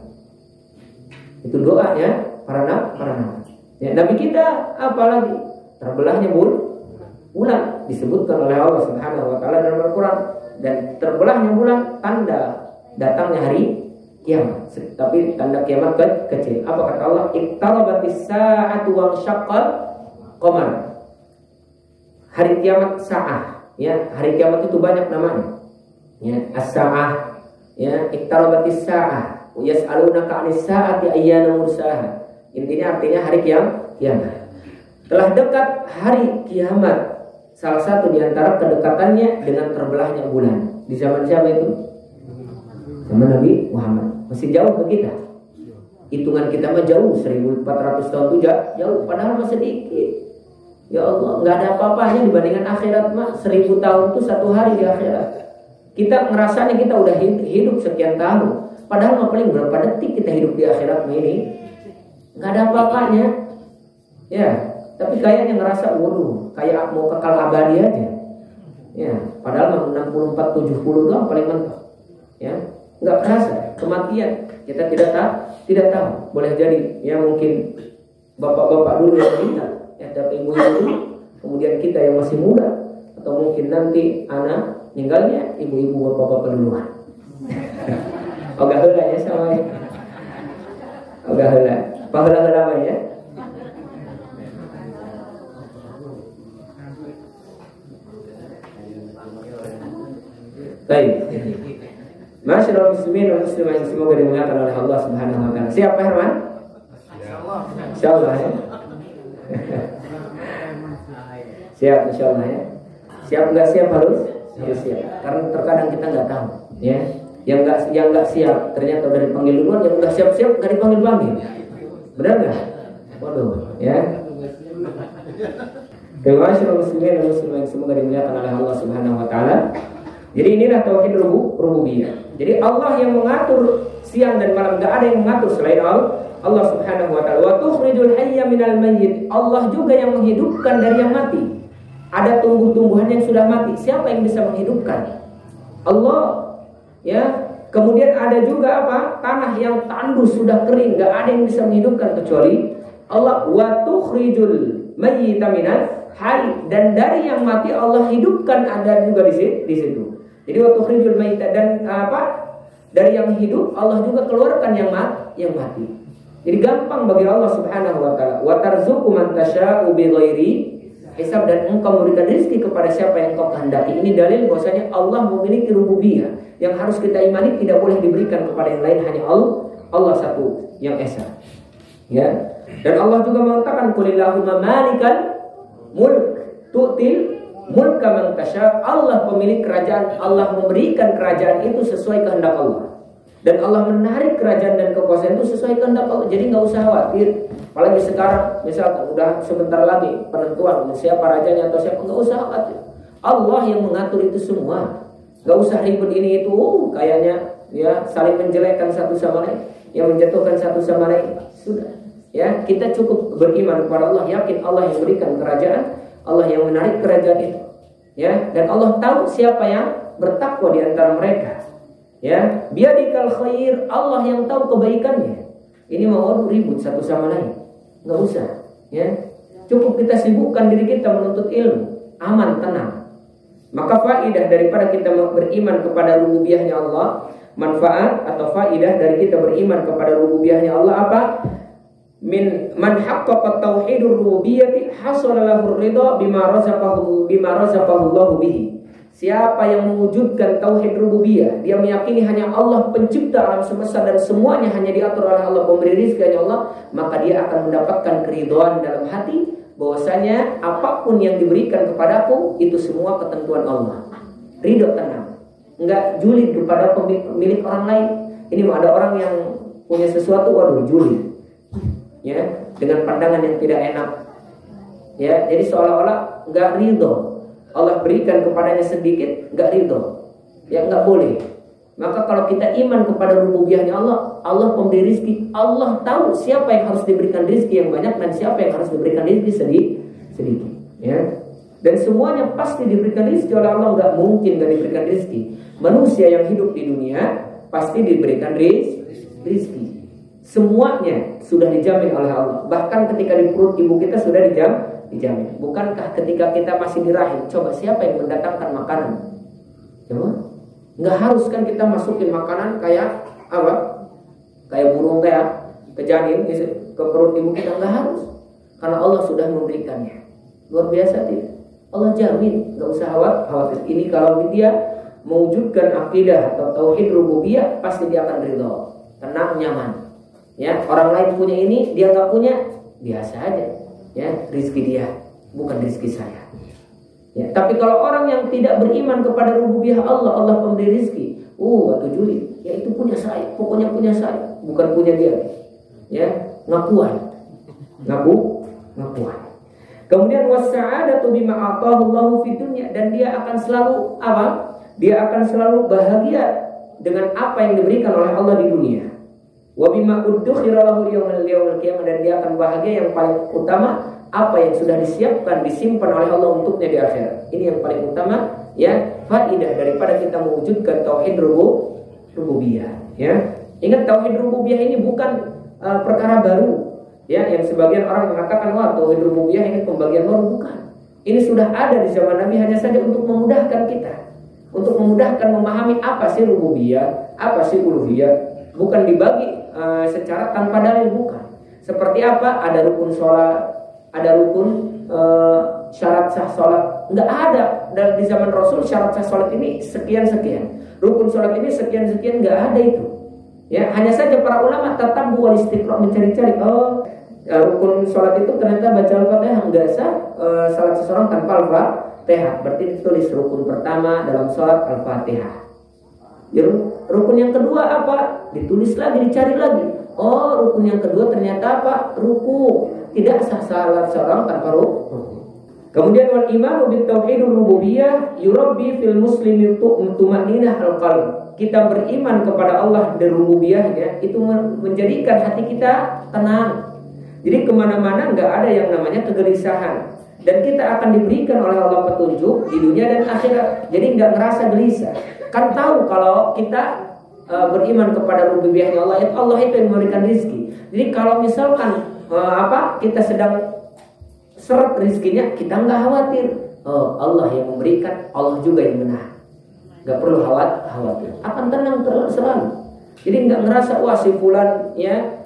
Itu doanya para nabi. Ya, Nabi kita apalagi terbelahnya bulan disebutkan oleh Allah Subhanahu wa taala dalam Al-Qur'an, dan terbelahnya bulan tanda datangnya hari kiamat. Tapi tanda kiamat kecil. Apa kata Allah? Iqtarabatis sa'atu wa syaqqal qamar. Hari kiamat sa'ah, ya, hari kiamat itu banyak namanya. Ya, as-sa'ah, ya, iqtarabatis sa'ah, yas'alunaka 'anis sa'ati ayyana mursaha. Intinya artinya hari kiamat. Telah dekat hari kiamat. Salah satu di antara kedekatannya dengan terbelahnya bulan. Di zaman siapa itu? Zaman Nabi Muhammad. Masih jauh ke kita. Hitungan kita mah jauh, 1400 tahun itu jauh, padahal masih sedikit. Ya Allah, nggak ada apa-apanya dibandingkan akhirat mah. 1000 tahun itu satu hari di akhirat. Kita ngerasanya kita udah hidup sekian tahun, padahal mah paling berapa detik kita hidup di akhirat ini. Nggak ada apa-apanya. Ya, tapi kayaknya ngerasa waduh, kayak mau kekal abadi aja. Ya, padahal 64 70 doang paling mentok. Ya, nggak kerasa kematian. Kita tidak tahu. Boleh jadi ya mungkin bapak-bapak dulu yang meninggal, ya, tapi ibu-ibu dulu, kemudian kita yang masih muda, atau mungkin nanti anak meninggalnya ibu-ibu bapak-bapak duluan. Ogah heula ya sama ya. Ogah heula. Pahala ya. Baik. Masyaallah muslimin dan muslimah yang semoga dimuliakan oleh Allah Subhanahu wa taala. Siap Pak Herman? Insyaallah ya. Siap insyaallah ya. Siap enggak siap harus siap. Karena terkadang kita enggak tahu, ya. Yang enggak siap ternyata udah dipanggil duluan, yang udah siap-siap enggak dipanggil. Benar enggak? Waduh, ya. Terima kasih muslimin dan muslimah yang semoga dimuliakan oleh Allah Subhanahu wa taala. Jadi inilah tauhid rububiyah. Jadi Allah yang mengatur siang dan malam, enggak ada yang mengatur selain Allah Subhanahu wa taala. Wa tukhrijul hayya minal mayyit. Allah juga yang menghidupkan dari yang mati. Ada tumbuh-tumbuhan yang sudah mati, siapa yang bisa menghidupkan? Allah. Ya. Kemudian ada juga apa? Tanah yang tandus sudah kering, nggak ada yang bisa menghidupkan kecuali Allah. Wa tukhrijul mayyita minal hayy, dan dari yang mati Allah hidupkan, ada juga di situ. Jadi wa tukhrijul mayyita, dan apa? Dari yang hidup Allah juga keluarkan yang mati. Jadi gampang bagi Allah Subhanahu wa taala. Wa tarzuqu man tasya'u bighairi hisab, dan engkau memberikan rezeki kepada siapa yang engkau kehendaki. Ini dalil bahwasanya Allah memiliki rububiyah yang harus kita imani, tidak boleh diberikan kepada yang lain, hanya Allah satu yang esa. Ya. Dan Allah juga mengatakan qulillahumma malikal mulk tu'til mulka man tasya. Allah pemilik kerajaan, Allah memberikan kerajaan itu sesuai kehendak Allah. Dan Allah menarik kerajaan dan kekuasaan itu sesuai kehendak Allah. Jadi nggak usah khawatir. Apalagi sekarang, misalkan udah sebentar lagi penentuan siapa rajanya atau siapa, nggak usah khawatir. Allah yang mengatur itu semua. Nggak usah ribut ini itu. Kayaknya ya saling menjelekkan satu sama lain, yang menjatuhkan satu sama lain. Sudah. Ya, kita cukup beriman kepada Allah, yakin Allah yang berikan kerajaan, Allah yang menarik kerajaan itu. Ya, dan Allah tahu siapa yang bertakwa di antara mereka. Ya, biadikal khair, Allah yang tahu kebaikannya. Ini mau ribut satu sama lain, nggak usah. Ya, cukup kita sibukkan diri kita menuntut ilmu, aman, tenang. Maka faidah daripada kita beriman kepada rububiyahnya Allah, manfaat atau faidah dari kita beriman kepada rububiyahnya Allah apa? Min man haqqaqa tauhidur rububiyyati hasala lahu ridha bima razaqahu Allahu bihi. Siapa yang mewujudkan tauhid rububiyah, dia meyakini hanya Allah pencipta alam semesta dan semuanya hanya diatur oleh Allah, pemberi rezeki hanya Allah, maka dia akan mendapatkan keridhaan dalam hati bahwasanya apapun yang diberikan kepadaku itu semua ketentuan Allah. Ridho, tenang, enggak julid kepada pemilik orang lain. Ini ada orang yang punya sesuatu, waduh, julid. Ya, dengan pandangan yang tidak enak. Ya, jadi seolah-olah enggak ridho. Allah berikan kepadanya sedikit, enggak ridho. Ya, enggak boleh. Maka kalau kita iman kepada rububiyahnya Allah, Allah pemberi rizki, Allah tahu siapa yang harus diberikan rizki yang banyak dan siapa yang harus diberikan rizki sedikit. Ya. Dan semuanya pasti diberikan rizki oleh Allah, enggak mungkin enggak diberikan rizki. Manusia yang hidup di dunia pasti diberikan rizki. Semuanya sudah dijamin oleh Allah. Bahkan ketika di perut ibu kita sudah dijamin. Bukankah ketika kita masih di rahim, coba siapa yang mendatangkan makanan? Coba, nggak harus kan kita masukin makanan kayak apa? Kayak burung kayak ke janin ke perut ibu kita, nggak harus. Karena Allah sudah memberikannya. Luar biasa tidak? Allah jamin, nggak usah khawatir. Ini kalau dia mewujudkan akidah atau tauhid rububiyah, pasti dia akan ridho, tenang, nyaman. Ya, orang lain punya ini, dia nggak punya, biasa aja. Ya, rizki dia, bukan rizki saya. Ya, tapi kalau orang yang tidak beriman kepada rububiyah Allah, Allah pemberi rizki, atau juli, ya itu punya saya, pokoknya punya saya, bukan punya dia. Ya, ngakuan. Kemudian wasa'adatu bima atahu Allahu fid dunya, dan dia akan selalu apa? Dia akan selalu bahagia dengan apa yang diberikan oleh Allah di dunia. Wa bima udkhira lahu yaumil qiyamah, dan dia akan bahagia yang paling utama apa yang sudah disiapkan, disimpan oleh Allah untuknya di akhirat. Ini yang paling utama, ya, faidah daripada kita mewujudkan tauhid rububiyah, ya. Ingat, tauhid rububiyah ini bukan perkara baru, ya, yang sebagian orang mengatakan wah tauhid rububiyah ini pembagian baru, bukan. Ini sudah ada di zaman Nabi, hanya saja untuk memudahkan kita, untuk memudahkan memahami apa sih rububiyah, apa sih uluhiyah. Bukan dibagi secara tanpa dalil, bukan. Seperti apa? Ada rukun sholat, ada rukun syarat sah sholat. Nggak ada. Dan di zaman Rasul syarat sah sholat ini sekian-sekian, rukun sholat ini sekian-sekian, nggak ada itu. Ya, hanya saja para ulama tetap wal istiqra, mencari-cari. Rukun sholat itu ternyata baca Al-Fatihah, nggak sah salat seseorang tanpa Al-Fatihah. Berarti ditulis rukun pertama dalam sholat Al-Fatihah. Rukun yang kedua apa? Ditulis lagi, dicari lagi. Rukun yang kedua ternyata apa? Ruku. Tidak sah salat seorang tanpa ruku. Kemudian wal imanu bit tauhidur rububiyah yurabbi fil muslimi tumaninah al-qalb. Kita beriman kepada Allah dan rububiyahnya, itu menjadikan hati kita tenang. Jadi kemana-mana nggak ada yang namanya kegelisahan. dan kita akan diberikan oleh Allah petunjuk di dunia dan akhirat. Jadi nggak ngerasa gelisah. Kan tahu kalau kita beriman kepada rububiyahnya Allah, Allah itu yang memberikan rizki. Jadi kalau misalkan kita sedang seret rizkinya, kita nggak khawatir. Allah yang memberikan, Allah juga yang menahan. Nggak perlu khawatir. Akan tenang selalu. Jadi nggak ngerasa wah si fulan ya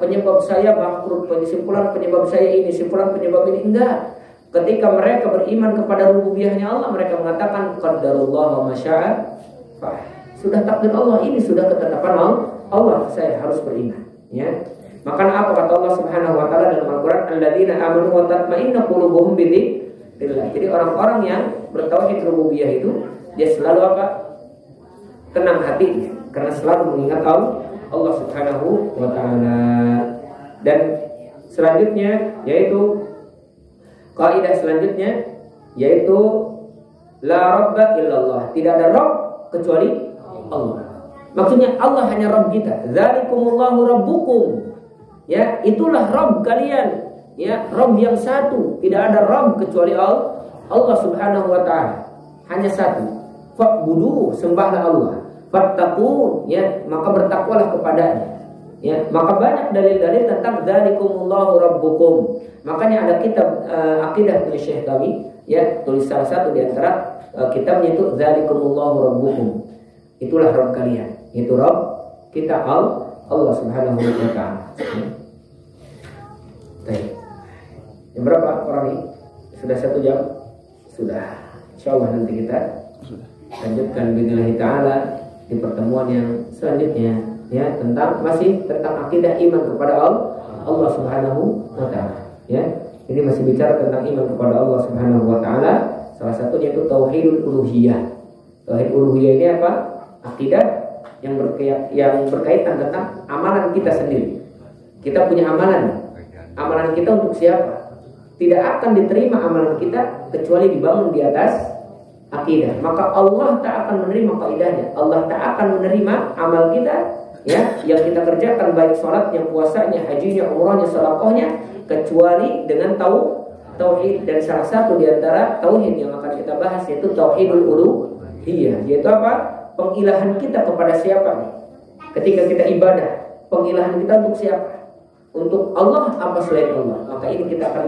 penyebab saya bangkrut, penyebab saya ini, simpulan penyebab ini. Enggak. Ketika mereka beriman kepada rububiyahnya Allah, mereka mengatakan qadarullah wa masya'a fa'al. Sudah takdir Allah, ini sudah ketetapan Allah, saya harus beriman, ya. Maka apa kata Allah Subhanahu wa taala dalam Al-Qur'an, alladzina amanu wa tatma'innu qulubuhum bidzikrillah. Jadi orang-orang yang bertauhid rububiyah itu dia selalu tenang hatinya karena selalu mengingat Allah Subhanahu wa taala. Dan selanjutnya yaitu kaidah selanjutnya yaitu la rabba illallah. Tidak ada rabb kecuali Allah. Maksudnya Allah hanya rabb kita. Dzalikumullahu rabbukum. Ya, itulah rabb kalian. Ya, rabb yang satu. Tidak ada rabb kecuali Allah Subhanahu wa taala. Hanya satu. Fa'buduhu, sembahlah Allah. Fattaqun, ya, maka bertakwalah kepadanya. Ya, maka banyak dalil-dalil tentang dzalikumullahu rabbukum. Makanya ada kitab akidah punya Syekh kami, ya, tulis salah satu di antara kitabnya itu dzalikumullahu rabbukum. Itulah Rabb kalian. Itu Rabb kita Allah Subhanahu wa taala. Baik. Yang berapa orang ini? Sudah 1 jam? Sudah. Insyaallah nanti kita lanjutkan billahi taala di pertemuan yang selanjutnya, ya, masih tentang akidah iman kepada Allah Subhanahu wa taala, ya. Ini masih bicara tentang iman kepada Allah Subhanahu wa taala. Salah satunya itu tauhidul uluhiyah. Tauhid uluhiyah ini apa? Akidah yang berkaitan tentang amalan kita sendiri. Kita punya amalan. Amalan kita untuk siapa? Tidak akan diterima amalan kita kecuali dibangun di atas akidah. Maka Allah tak akan menerima kaidahnya. Allah tak akan menerima amal kita, ya, yang kita kerjakan, baik sholatnya, puasanya, hajinya, umrahnya, sedekahnya, kecuali dengan tauhid. Dan salah satu di antara tauhid yang akan kita bahas yaitu tauhidul uluhiyah. Yaitu apa? Pengilahan kita kepada siapa? Ketika kita ibadah, pengilahan kita untuk siapa? Untuk Allah apa selain Allah? Maka ini kita akan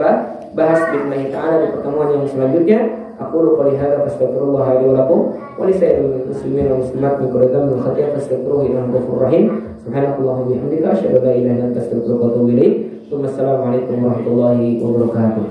bahas billahi ta'ala di pertemuan yang selanjutnya. Aqulu qouli hadza fastaghfirullah li wa lakum wa li sa'iril muslimin wal muslimat min kulli dhanbin wa khati'atin fastaghfiruhu innahu ghafurur rahim. Subhanakallahumma wa bihamdika asyhadu an la ilaha illa anta astaghfiruka wa atubu ilaik. Wassalamu alaikum warahmatullahi wabarakatuh.